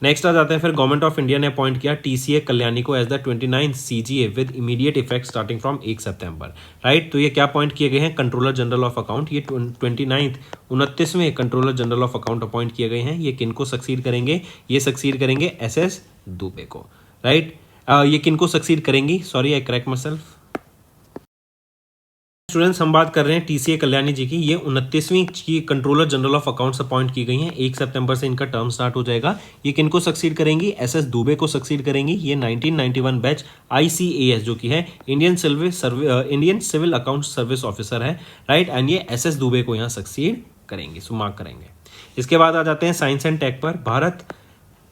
नेक्स्ट आ जाते हैं फिर गवर्नमेंट ऑफ इंडिया ने अपॉइंट किया TCA कल्याणी को as the 29th CGA with immediate effect starting from 1 सितंबर, राइट। तो ये क्या अपॉइंट किए गए हैं, कंट्रोलर जनरल ऑफ अकाउंट, ये 29वें controller general of account appoint किए गए हैं। ये किनको सक्सीड करेंगे, ये सक्सीड करेंगे SS दुबे को, राइट। ये किनको सक्सीड करेंगी, sorry I correct my self students, हम बात कर रहे हैं TCA कल्याणी जी की। ये 29वीं की controller general of accounts appoint की गई हैं, 1 सितंबर से इनका टर्म स्टार्ट हो जाएगा। ये किनको सक्सीड करेंगी, SS दुबे को सक्सीड करेंगी। ये 1991 बैच ICAS जो कि है Indian civil account service officer है, राइट, एंड ये SS दुबे को यहाँ सक्सीड करेंगे, सो मार्क करेंगे। इसके बाद आ जाते हैं साइंस एंड टेक पर। भारत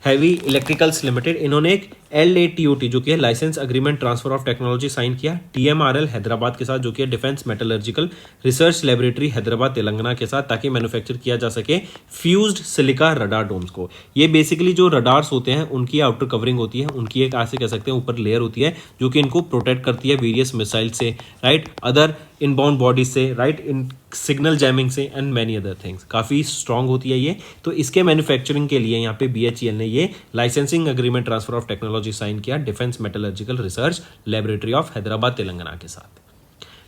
हैवी इलेक्ट्रिकल्स लिमिटेड, इन्होंने एक LATOT जो कि है licence agreement transfer of technology sign किया TMRL हैदराबाद के साथ, जो कि है defence metallurgical research laboratory Hyderabad Telangana के साथ, ताकि मैन्युफैक्चर किया जा सके फ्यूज्ड सिलिका रडार डोम्स को। ये बेसिकली जो रडार्स होते हैं उनकी आउटर कवरिंग होती है, उनकी एक ऐसे कह सकते हैं ऊपर लेयर होती है जो कि इनको प्रोटेक्ट करती है वेरियस मिसाइल से, राइट, अदर इनबाउंड बॉडीज से, राइट, इन सिग्नल जैमिंग से एंड मैनी अदर थिंग्स। काफ़ी स्ट्रांग होती है ये, तो इसके मैन्युफैक्चरिंग के लिए यहाँ पे BHEL ने ये licensing agreement transfer of technology sign किया defence metallurgical research laboratory of Hyderabad Telangana के साथ।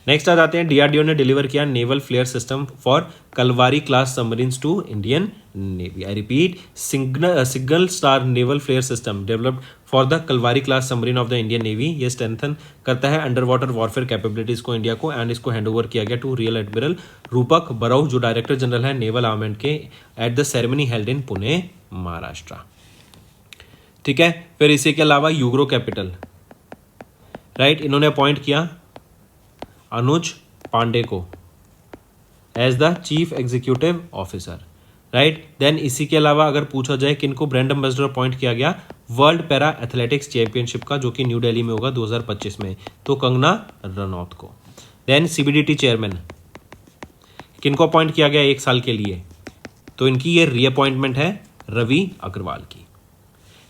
नेक्स्ट आ जाते हैं DRDO ने डिलीवर किया naval flare system for Kalvari class submarines to Indian navy. I repeat, single star naval flare system developed for the Kalvari class submarine of the Indian navy. ये strengthen करता है अंडर वाटर वॉरफेयर कैपेबिलिटीज को India को, and इसको hand over किया गया to rear admiral Rupak Barua, जो director general है नेवल आर्मेंट के, at the ceremony held in Pune Maharashtra. ठीक है, फिर इसी के अलावा यूग्रो कैपिटल, राइट, इन्होंने अपॉइंट किया अनुज पांडे को as the chief executive officer, right. Then इसी के अलावा अगर पूछा जाए किनको ब्रांड एम्बेसडर अपॉइंट किया गया वर्ल्ड पैरा एथलेटिक्स चैंपियनशिप का, जो कि न्यू दिल्ली में होगा 2025 में, तो कंगना रनौत को। देन CBDT चेयरमैन किनको अपॉइंट किया गया 1 साल के लिए, तो इनकी ये रीअपॉइंटमेंट है रवि अग्रवाल की।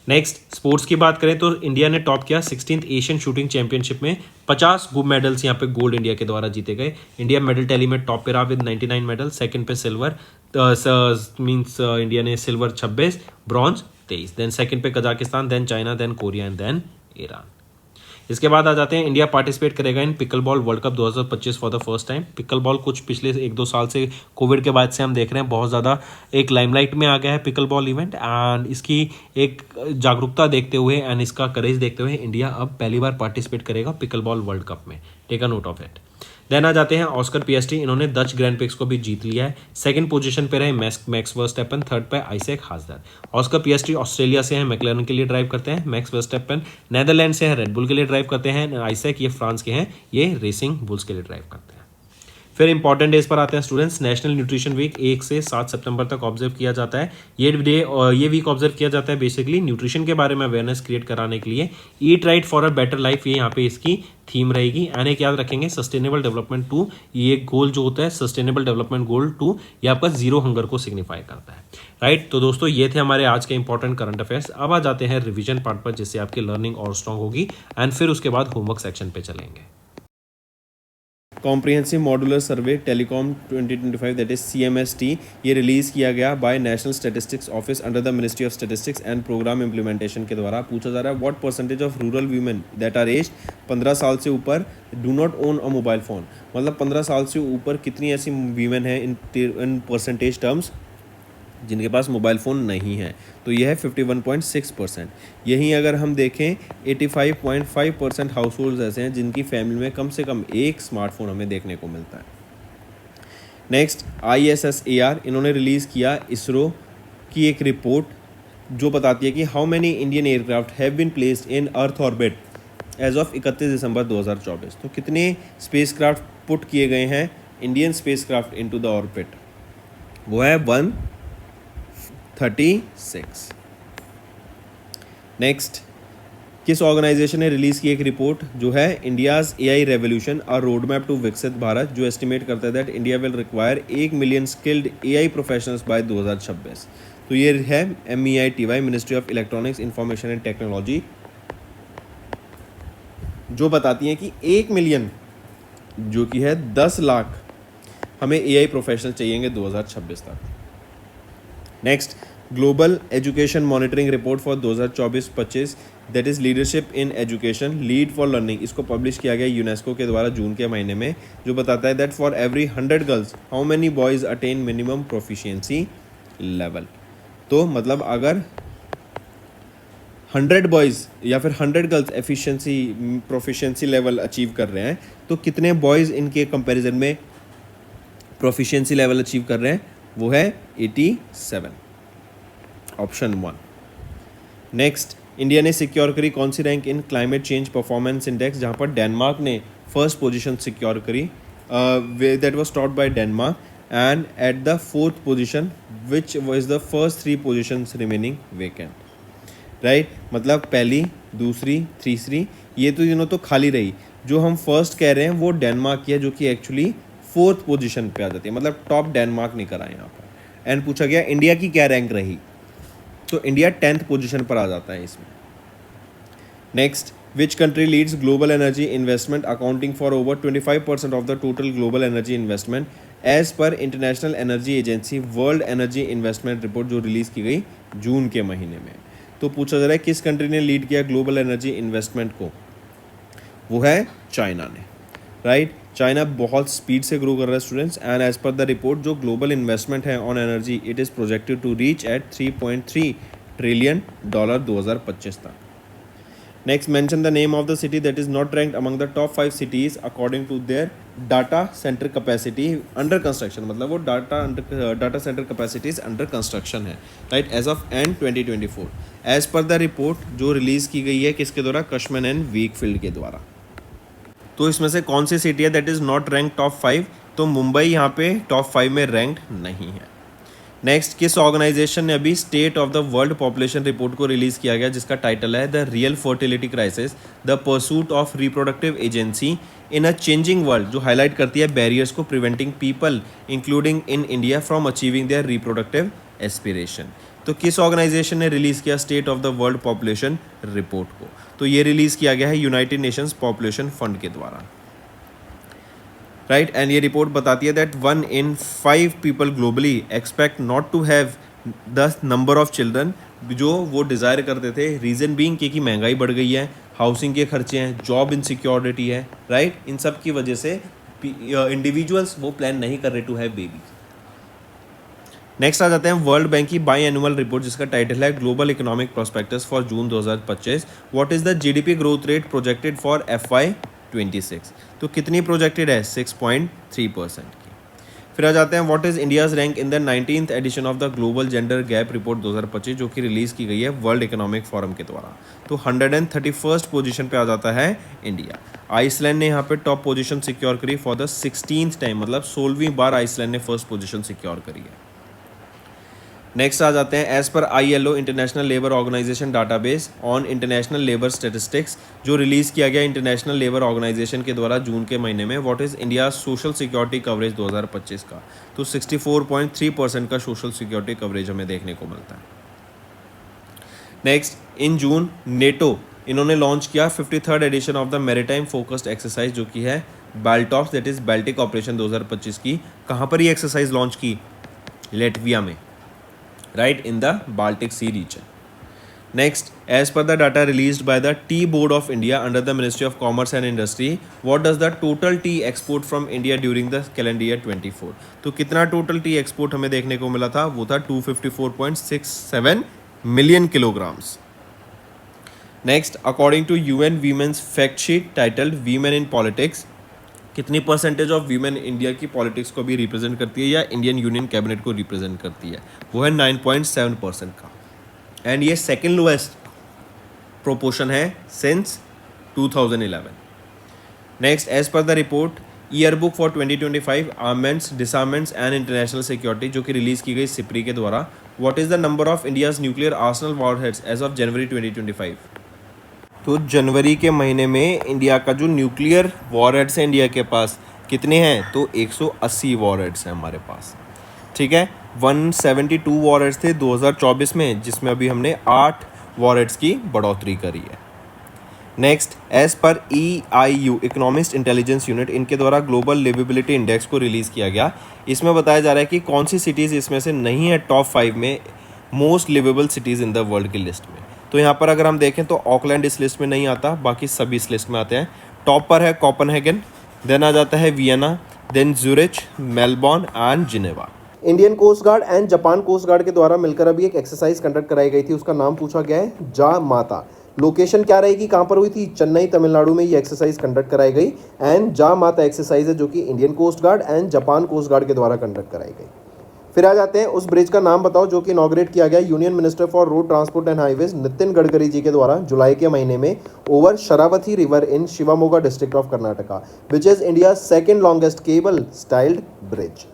नेक्स्ट स्पोर्ट्स की बात करें तो इंडिया ने टॉप किया 16th एशियन शूटिंग चैंपियनशिप में, 50 मेडल्स यहाँ पे गोल्ड इंडिया के द्वारा जीते गए। इंडिया मेडल टैली में टॉप पे रहा विद 99 मेडल, सेकंड पे सिल्वर मींस इंडिया ने सिल्वर 26, ब्रॉन्ज 23, देन सेकंड पे Kazakhstan, then China, then Korea and then Iran. इसके बाद आ जाते हैं इंडिया पार्टिसिपेट करेगा in pickleball world cup 2025 for the first time. Pickleball कुछ पिछले 1-2 साल से कोविड के बाद से हम देख रहे हैं बहुत ज़्यादा एक लाइमलाइट में आ गया है पिकल बॉल इवेंट, एंड इसकी एक जागरूकता देखते हुए एंड इसका करेज देखते हुए इंडिया अब पहली बार पार्टिसिपेट करेगा पिकल बॉल वर्ल्ड कप में। Take a note of it. Then आ जाते हैं ऑस्कर पिएस्ट्री, इन्होंने डच ग्रैंड प्रिक्स को भी जीत लिया है। सेकंड पोजीशन पे रहे मैक्स वर्स्टेपन, थर्ड पे आइजैक हासडर। ऑस्कर पिएस्ट्री ऑस्ट्रेलिया से हैं, मैक्लेरन के लिए ड्राइव करते हैं। मैक्स वर्स्टेपन नेदरलैंड से हैं, रेडबुल के लिए ड्राइव करते हैं। आइजैक ये फ्रांस के हैं, ये रेसिंग बुल्स के लिए ड्राइव करते हैं। फिर इंपॉर्टेंट डेज पर आते हैं स्टूडेंट्स। नेशनल न्यूट्रिशन वीक 1 से 7 सितंबर तक ऑब्जर्व किया जाता है। ये वीक ऑब्जर्व किया जाता है बेसिकली न्यूट्रिशन के बारे में अवेयरनेस क्रिएट कराने के लिए। Eat right for a better life, ये यहाँ पे इसकी थीम रहेगी। एंड एक याद रखेंगे सस्टेनेबल डेवलपमेंट 2, ये गोल जो होता है सस्टेनेबल डेवलपमेंट गोल 2, ये आपका जीरो हंगर को सिग्निफाई करता है, राइट। तो दोस्तों ये थे हमारे आज के इंपॉर्टेंट करंट अफेयर्स। अब आ जाते हैं रिविजन पार्ट पर, जिससे आपकी लर्निंग और स्ट्रांग होगी। एंड फिर उसके बाद होमवर्क सेक्शन पे चलेंगे। Comprehensive modular survey telecom 2025 that is CMST, ये रिलीज किया गया by national statistics office under the ministry of statistics and programme implementation के द्वारा। पूछा जा रहा है what percentage of rural women that are age 15 साल से ऊपर do not own a mobile phone, मतलब 15 साल से ऊपर कितनी ऐसी वीमेन है इन परसेंटेज टर्म्स जिनके पास मोबाइल फ़ोन नहीं है। तो यह है 51.6%। यहीं अगर हम देखें 85.5% हाउस होल्ड ऐसे हैं जिनकी फैमिली में कम से कम एक स्मार्टफोन हमें देखने को मिलता है। नेक्स्ट ISSAR, इन्होंने रिलीज़ किया इसरो की एक रिपोर्ट जो बताती है कि how many Indian aircraft have been placed in earth orbit as of 31 दिसंबर 2024। तो कितने स्पेस क्राफ्ट पुट किए गए हैं Indian spacecraft into the orbit, वो है 136। नेक्स्ट, किस ऑर्गेनाइजेशन ने रिलीज़ की एक रिपोर्ट जो है India's AI revolution a road map to Viksit Bharat, जो एस्टिमेट करता है that India will require 1 million skilled AI professionals by 2026। तो ये है MEITY, ministry of electronics information and technology, जो बताती हैं कि 1 मिलियन जो कि है 10 लाख हमें AI प्रोफेशनल चाहिएंगे 2026 तक। Next, global education monitoring report for 2024-25 that is leadership in education lead for learning, इसको पब्लिश किया गया यूनेस्को के द्वारा जून के महीने में, जो बताता है that for every 100 girls how many boys attain minimum proficiency level. तो मतलब अगर 100 बॉयज़ या फिर 100 गर्ल्स प्रोफिशिएंसी लेवल अचीव कर रहे हैं, तो कितने बॉयज़ इनके कंपैरिजन में प्रोफिशिएंसी लेवल अचीव कर रहे हैं, वो है 87, ऑप्शन 1। नेक्स्ट, इंडिया ने सिक्योर करी कौन सी rank in climate change performance index, जहाँ पर डेनमार्क ने फर्स्ट पोजीशन सिक्योर करी, that was top by Denmark, and at the 4th position which was the first 3 positions remaining vacant, right. मतलब पहली, दूसरी, तीसरी, ये तो तीनों तो खाली रही। जो हम फर्स्ट कह रहे हैं वो डेनमार्क की है, जो कि एक्चुअली 4th पोजीशन पे आ जाती है, मतलब टॉप डेनमार्क नहीं करा यहाँ पर। एंड पूछा गया इंडिया की क्या रैंक रही, तो इंडिया 10th पोजीशन पर आ जाता है इसमें। Next, which country leads global energy investment accounting for over 25% of the total global energy investment as per international energy agency world energy investment report, जो रिलीज़ की गई जून के महीने में। तो पूछा जा रहा है किस कंट्री ने लीड किया ग्लोबल एनर्जी इन्वेस्टमेंट को, वो है चाइना ने, राइट। चाइना बहुत स्पीड से ग्रो कर रहा है students, and as per the report जो ग्लोबल इन्वेस्टमेंट है on energy it is projected to reach at $3.3 trillion 2025 तक। Next, mention the name of the city that is not ranked among the top 5 cities according to their data centre capacity under construction, मतलब वो data centre capacities under construction है, right, as of and 2024 as per the report जो release की गई है किसके द्वारा, कशमन and Weikfield के द्वारा। तो इसमें से कौन सी सिटी है that is not rank top 5, तो मुंबई यहाँ पे टॉप 5 में रैंक्ड नहीं है। नेक्स्ट, किस ऑर्गेनाइजेशन ने अभी state of the world population report को रिलीज़ किया गया, जिसका टाइटल है the real fertility crisis the pursuit of reproductive agency in a changing world, जो हाईलाइट करती है बैरियर्स को preventing people including in India from achieving their reproductive aspiration. तो किस ऑर्गेनाइजेशन ने रिलीज़ किया state of the world population report को, तो ये रिलीज़ किया गया है यूनाइटेड नेशंस पॉपुलेशन फंड के द्वारा, राइट। एंड ये रिपोर्ट बताती है that 1 in 5 people globally expect not to have the number of children जो वो डिज़ायर करते थे, रीज़न बीइंग कि महंगाई बढ़ गई है, हाउसिंग के खर्चे हैं, जॉब इनसिक्योरिटी है, राइट। इन सब की वजह से इंडिविजुअल्स वो प्लान नहीं कर रहे टू हैव बेबी। नेक्स्ट आ जाते हैं वर्ल्ड बैंक की बाई एनुअल रिपोर्ट, जिसका टाइटल है global economic prospectus for June 2025। What is the GDP growth rate projected for FY 2026। तो कितनी प्रोजेक्टेड है? 6.3% की। फिर आ जाते हैं what is India's rank in the 19th edition of the global gender gap report 2025 जो कि रिलीज की गई है वर्ल्ड इकोनॉमिक फोरम के द्वारा। तो 131st पोजीशन पे आ जाता है इंडिया। आइसलैंड ने यहाँ पे टॉप पोजीशन सिक्योर करी फॉर द 16th टाइम, मतलब 16वीं बार आइसलैंड ने फर्स्ट पोजीशन सिक्योर करी है। नेक्स्ट आ जाते हैं as per ILO international labour organisation database on international labour statistics जो रिलीज़ किया गया इंटरनेशनल लेबर ऑर्गेनाइजेशन के द्वारा जून के महीने में। What is India social security coverage 2025 का? तो 64.3% का सोशल सिक्योरिटी कवरेज हमें देखने को मिलता है। नेक्स्ट, इन जून नेटो इन्होंने लॉन्च किया 53rd edition of the maritime focused exercise जो कि है BALTOPS, that is Baltic operation 2025 की। कहाँ पर ये एक्सरसाइज लॉन्च की? लेटविया में, right, in the Baltic Sea region. Next, as per the data released by the Tea Board of India under the Ministry of Commerce and Industry, what does the total tea export from India during the calendar year 24? तो कितना total T export हमें देखने को मिला था? वो था 254.67 million kilograms. Next, according to UN women's fact sheet titled women in politics, कितनी परसेंटेज ऑफ वीमेन इंडिया की पॉलिटिक्स को भी रिप्रेजेंट करती है या इंडियन यूनियन कैबिनेट को रिप्रेजेंट करती है? वो है 9.7% का, एंड ये सेकेंड लोएस्ट प्रोपोर्शन है since 2011। Next, as per the report year book for 2025 armaments, disarmaments and international security जो कि रिलीज की गई सिप्री के द्वारा, what is the number of India's nuclear arsenal warheads as of January 2025? तो जनवरी के महीने में इंडिया का जो न्यूक्लियर वॉरहेड्स है इंडिया के पास कितने हैं? तो 180 वॉरहेड्स हैं हमारे पास। ठीक है, 172 वॉरहेड्स थे 2024 में, जिसमें अभी हमने 8 वॉरहेड्स की बढ़ोतरी करी है। Next, as per EIU economist intelligence unit, इनके द्वारा ग्लोबल लिवेबिलिटी इंडेक्स को रिलीज़ किया गया। इसमें बताया जा रहा है कि कौन सी सिटीज़ इसमें से नहीं है टॉप 5 में most liveable cities in the world की लिस्ट में। तो यहाँ पर अगर हम देखें तो ऑकलैंड इस लिस्ट में नहीं आता, बाकी सभी इस लिस्ट में आते हैं। टॉप पर है कोपेनहेगन, देन आ जाता है Vienna, then Zurich, Melbourne and Geneva. Indian coast guard and Japan coast guard के द्वारा मिलकर अभी एक एक्सरसाइज कंडक्ट कराई गई थी, उसका नाम पूछा गया है जा माता। लोकेशन क्या रहेगी, कहाँ पर हुई थी? चेन्नई तमिलनाडु में ये एक्सरसाइज कंडक्ट कराई गई, एंड जा माता एक्सरसाइज है जो कि Indian coast guard and Japan coast guard के द्वारा कंडक्ट कराई गई। फिर आ जाते हैं उस ब्रिज का नाम बताओ जो कि इनॉग्रेट किया गया union minister for road transport and highways Nitin Gadkari ji के द्वारा जुलाई के महीने में over Sharavathi river in Shivamogga district of Karnataka, which is India second longest cable styled bridge.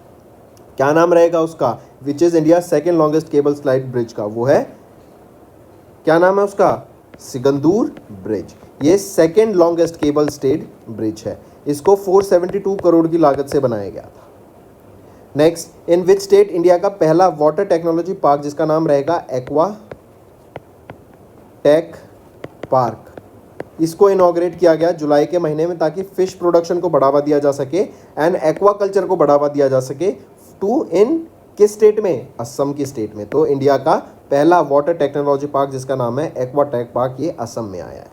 क्या नाम रहेगा उसका? Which is India second longest cable slide bridge का, वो है, क्या नाम है उसका? सिगंदूर ब्रिज। ये second longest cable stayed bridge है। इसको 472 करोड़ की लागत से बनाया गया था। Next, in which state India का पहला वाटर टेक्नोलॉजी पार्क जिसका नाम रहेगा एक्वा टेक पार्क, इसको इनॉग्रेट किया गया जुलाई के महीने में ताकि फिश प्रोडक्शन को बढ़ावा दिया जा सके एंड एक्वाकल्चर को बढ़ावा दिया जा सके। टू इन किस स्टेट में? असम की स्टेट में। तो इंडिया का पहला वाटर टेक्नोलॉजी पार्क जिसका नाम है एक्वा टेक पार्क, ये असम में आया है।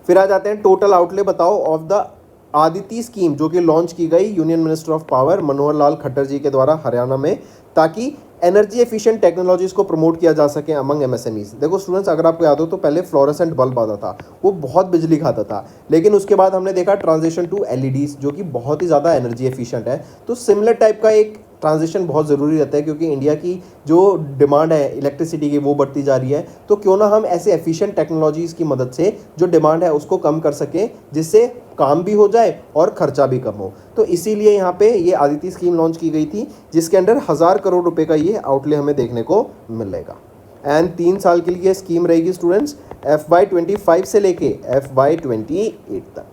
फिर आ जाते हैं टोटल आउटले बताओ ऑफ द आदिति स्कीम जो कि लॉन्च की गई union minister of power Manohar Lal Khattar जी के द्वारा हरियाणा में, ताकि एनर्जी एफिशिएंट टेक्नोलॉजीज को प्रमोट किया जा सके अमंग MSMEs। देखो स्टूडेंट्स, अगर आपको याद हो तो पहले फ्लोरेसेंट बल्ब आता था, वो बहुत बिजली खाता था, लेकिन उसके बाद हमने देखा ट्रांजिशन टू LEDs जो कि बहुत ही ज़्यादा एनर्जी एफिशिएंट है। तो सिमिलर टाइप का एक ट्रांजिशन बहुत ज़रूरी रहता है क्योंकि इंडिया की जो डिमांड है इलेक्ट्रिसिटी की वो बढ़ती जा रही है। तो क्यों ना हम ऐसे एफिशिएंट टेक्नोलॉजीज़ की मदद से जो डिमांड है उसको कम कर सकें, जिससे काम भी हो जाए और खर्चा भी कम हो। तो इसीलिए यहाँ पे ये आदिति स्कीम लॉन्च की गई थी जिसके अंडर 1000 करोड़ रुपए का ये आउटले हमें देखने को मिलेगा। एंड 3 साल के लिए ये स्कीम रहेगी स्टूडेंट्स, FY25 से लेके FY28 तक।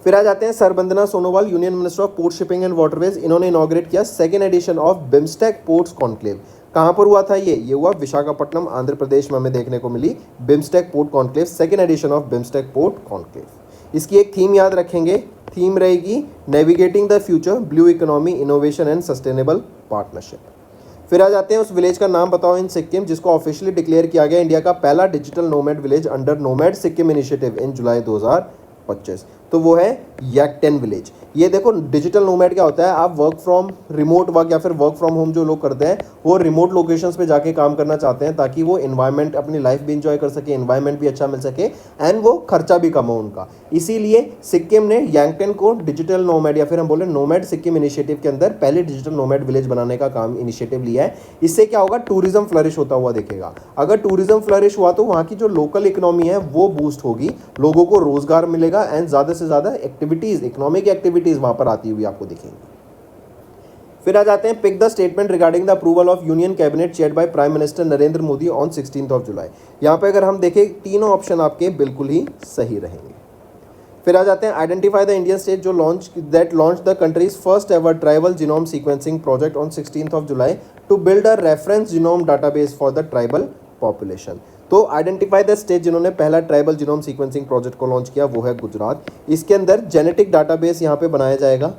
फिर आ जाते हैं Sarbananda Sonowal, union minister of port shipping and waterways. इन्होंने इनॉग्रेट किया second edition of BIMSTEC ports conclave. कहाँ पर हुआ था ये हुआ विशाखापट्टनम आंध्र प्रदेश में हमें देखने को मिली BIMSTEC port conclave, second edition of BIMSTEC port conclave. इसकी एक थीम याद रखेंगे, थीम रहेगी navigating the future, blue economy, innovation and sustainable partnership. फिर आ जाते हैं उस विलेज का नाम बताओ इन सिक्किम जिसको ऑफिशियली डिक्लेयर किया गया इंडिया का पहला digital nomad village under nomad Sikkim initiative in July 2025। 2025, तो वो है यैक्टेन विलेज। ये देखो डिजिटल नोमैड क्या होता है, आप वर्क फ्रॉम रिमोट वर्क या फिर वर्क फ्रॉम होम जो लोग करते हैं वो रिमोट लोकेशंस पे जाके काम करना चाहते हैं ताकि वो इन्वायरमेंट अपनी लाइफ भी इंजॉय कर सके, इन्वायरमेंट भी अच्छा मिल सके एंड वो खर्चा भी कम हो उनका। इसीलिए सिक्किम ने यैंगटेन को डिजिटल नोमैड या फिर हम बोले नोमैड सिक्किम इनिशिएटिव के अंदर पहले डिजिटल नोमैड विलेज बनाने का काम इनिशिएटिव लिया है। इससे क्या होगा, टूरिज्म फ्लरिश होता हुआ दिखेगा। अगर टूरिज्म फ्लरिश हुआ तो वहाँ की जो लोकल इकोनॉमी है वो बूस्ट होगी, लोगों को रोजगार मिलेगा एंड ज़्यादा से ज़्यादा एक्टिविटीज़, इकोनॉमिक एक्टिविटीज़ वहाँ पर आती हुई आपको दिखेंगी। फिर आ जाते हैं pick the statement regarding the approval of union cabinet chaired by prime minister Narendra Modi on 16 July. यहाँ पे अगर हम देखें तीनों ऑप्शन आपके बिल्कुल ही सही रहेंगे। फिर आ जाते हैं आइडेंटिफाई द इंडियन स्टेट जो launch the country's first ever tribal genome sequencing project on 16 July to build a reference genome database for the tribal population. तो आइडेंटिफाई द स्टेट जिन्होंने पहला ट्राइबल जीनोम सीक्वेंसिंग प्रोजेक्ट को launch किया वो है गुजरात। इसके अंदर जेनेटिक डाटाबेस यहाँ पे बनाया जाएगा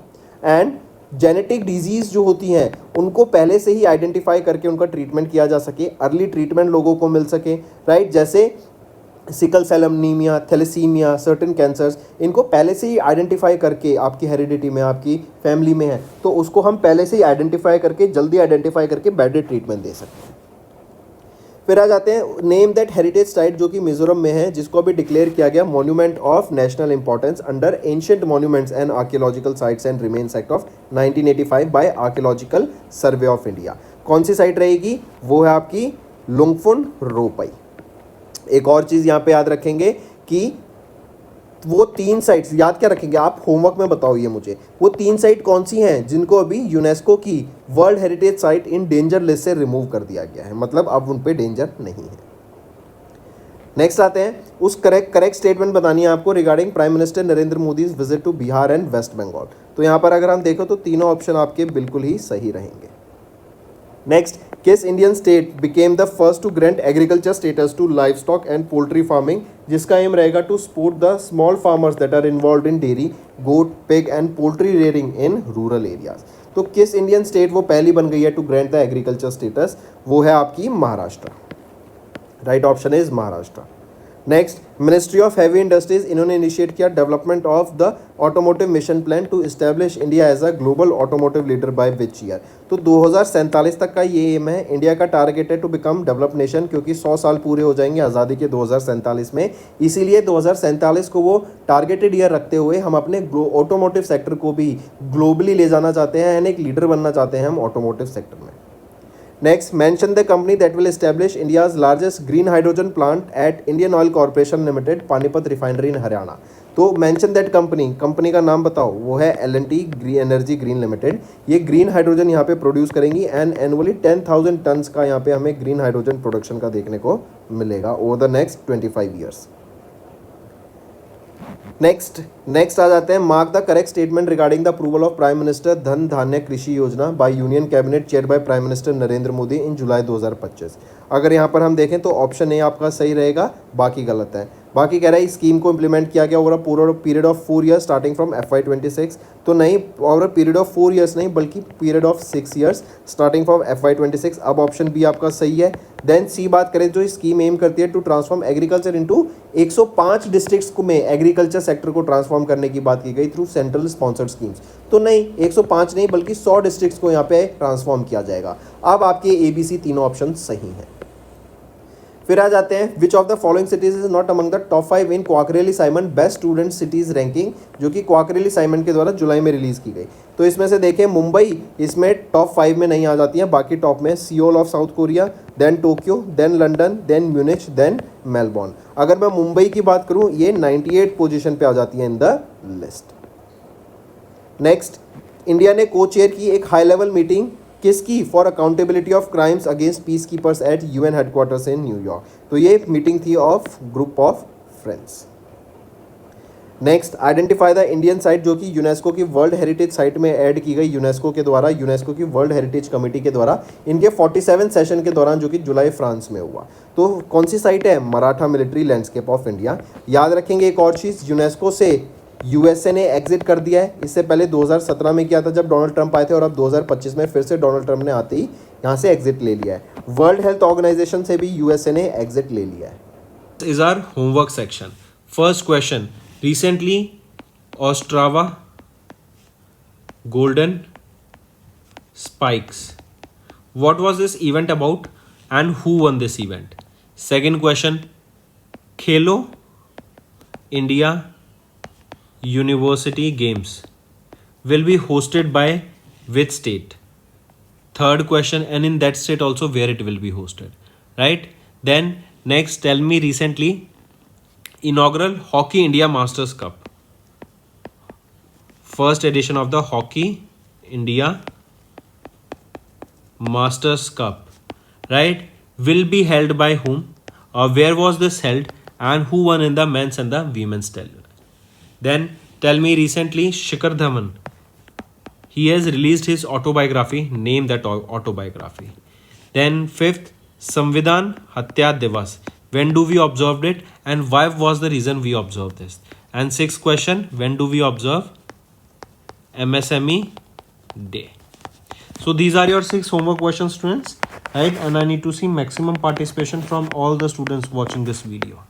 एंड जेनेटिक डिजीज़ जो होती हैं उनको पहले से ही आइडेंटिफाई करके उनका ट्रीटमेंट किया जा सके, अर्ली ट्रीटमेंट लोगों को मिल सके, राइट। जैसे sickle cell anaemia, thalassaemia, certain cancers, इनको पहले से ही आइडेंटिफाई करके आपकी हेरिडिटी में, आपकी फैमिली में है तो उसको हम पहले से ही आइडेंटिफाई करके, जल्दी आइडेंटिफाई करके बेटर ट्रीटमेंट दे सकते हैं। फिर आ जाते हैं नेम दैट हेरिटेज साइट जो कि मिजोरम में है, जिसको अभी डिक्लेयर किया गया monument of national importance under ancient monuments and archaeological sites and remains act of 1985 by archaeological survey of India. कौन सी साइट रहेगी, वो है आपकी लुंगफुन रोपई। एक और चीज़ यहाँ पे याद रखेंगे कि वो 3 साइट्स याद क्या रखेंगे आप, होमवर्क में बताओ ये मुझे, वो 3 साइट कौन सी हैं जिनको अभी यूनेस्को की world heritage site in danger list से रिमूव कर दिया गया है, मतलब अब उन पे डेंजर नहीं है। नेक्स्ट आते हैं, उस करेक्ट स्टेटमेंट बतानी है आपको regarding prime minister Narendra Modi visit to Bihar and West Bengal. तो यहाँ पर अगर हम देखो तो तीनों ऑप्शन आपके बिल्कुल ही सही रहेंगे। नेक्स्ट, किस Indian state became the first to grant agriculture status to livestock and poultry farming, जिसका एम रहेगा to support the small farmers that are involve in dairy, goat, pig and poultry rearing in rural areas. तो किस Indian state वो पहली बन गई है to grant the agriculture status, वो है आपकी Maharashtra. Right option is Maharashtra. Next, ministry of heavy industries, इन्होंने इनिशिएट किया development of the automotive mission plan to establish India as a global automotive leader by which year. तो 2047 तक का ये M है, इंडिया का टारगेट है टू बिकम डेवलप्ड नेशन, क्योंकि 100 साल पूरे हो जाएंगे आज़ादी के 2047 में। इसीलिए 2047 को वो टारगेटेड ईयर रखते हुए हम अपने ऑटोमोटिव सेक्टर को भी ग्लोबली ले जाना चाहते हैं एंड एक लीडर बनना चाहते हैं हम ऑटोमोटिव सेक्टर में। Next, mention the company that will establish India's largest green hydrogen plant at Indian Oil Corporation Limited, Panipat refinery इन हरियाणा। तो mention that कंपनी का नाम बताओ, वो है L&T एनर्जी ग्रीन लिमिटेड। ये ग्रीन हाइड्रोजन यहाँ पे प्रोड्यूस करेंगी एंड एनुअली 10,000 टन्स का यहाँ पे हमें ग्रीन हाइड्रोजन प्रोडक्शन का देखने को मिलेगा over the next 25 years. Next आ जाते हैं, mark the correct statement regarding the approval of prime minister Dhan Dhaanya Krishi Yojana by union cabinet chair by prime minister Narendra Modi in July 2025। अगर यहाँ पर हम देखें तो ऑप्शन ए आपका सही रहेगा, बाकी गलत है। बाकी कह रहा है इस स्कीम को इंप्लीमेंट किया गया ओवर अ पूरा period of 4 years starting from FY26। तो नहीं, over a period of 4 years नहीं बल्कि period of 6 years starting from FY26। अब ऑप्शन बी आपका सही है। देन सी बात करें जो स्कीम एम करती है to transform agriculture into 105 districts में एग्रीकल्चर सेक्टर को ट्रांसफॉर्म करने की बात की गई थ्रू सेंट्रल स्पॉन्सर्ड स्कीम्स। तो नहीं, 105 नहीं बल्कि 100 डिस्ट्रिक्ट्स को यहाँ पे ट्रांसफॉर्म किया जाएगा। अब आपके ABC तीनों ऑप्शन सही हैं। फिर आ जाते हैं, which of the following cities is not among the top 5 in Quacquarelli Symonds best student cities ranking, जो कि क्वाकरेली साइमन के द्वारा जुलाई में रिलीज की गई। तो इसमें से देखें मुंबई इसमें टॉप 5 में नहीं आ जाती है, बाकी टॉप में Seoul of South Korea, then Tokyo, then London, then Munich, then Melbourne. अगर मैं मुंबई की बात करूं ये 98 पोजीशन पे आ जाती है in the list. Next, India ने को चेयर की एक हाई लेवल मीटिंग किसकी, for accountability of crimes against peacekeepers at UN headquarters in New York. तो ये मीटिंग थी of group of friends. Next, identify the Indian site जो कि यूनेस्को की वर्ल्ड हेरिटेज साइट में ऐड की गई यूनेस्को के द्वारा, यूनेस्को की वर्ल्ड हेरिटेज कमेटी के द्वारा इनके 47 सेशन के दौरान जो कि जुलाई फ्रांस में हुआ। तो कौन सी साइट है, Maratha military landscape of India. याद रखेंगे एक और चीज़, यूनेस्को से USA ने एग्जिट कर दिया है। इससे पहले 2017 में किया था जब डोनाल्ड ट्रंप आए थे, और अब 2025 में फिर से डोनाल्ड ट्रंप ने आते ही यहाँ से एग्जिट ले लिया है। वर्ल्ड हेल्थ ऑर्गेनाइजेशन से भी USA ने एग्जिट ले लिया है। Is our homework section. First question, Recently, Ostrava Golden Spikes. What was this event about and who won this event? Second question, Khelo India University Games will be hosted by which state? Third question, and in that state also where it will be hosted, right? Then next, tell me recently inaugural Hockey India Masters Cup. First edition of the Hockey India Masters Cup, right? Will be held by whom? Or where was this held? And who won in the men's and the women's tell? Then tell me recently Shikhar Dhawan. He has released his autobiography. Name that autobiography. Then fifth, Samvidhan Hatya Divas. When do we observe it and why was the reason we observe this? And sixth question, when do we observe MSME Day? So these are your 6 homework questions, students, right? And I need to see maximum participation from all the students watching this video.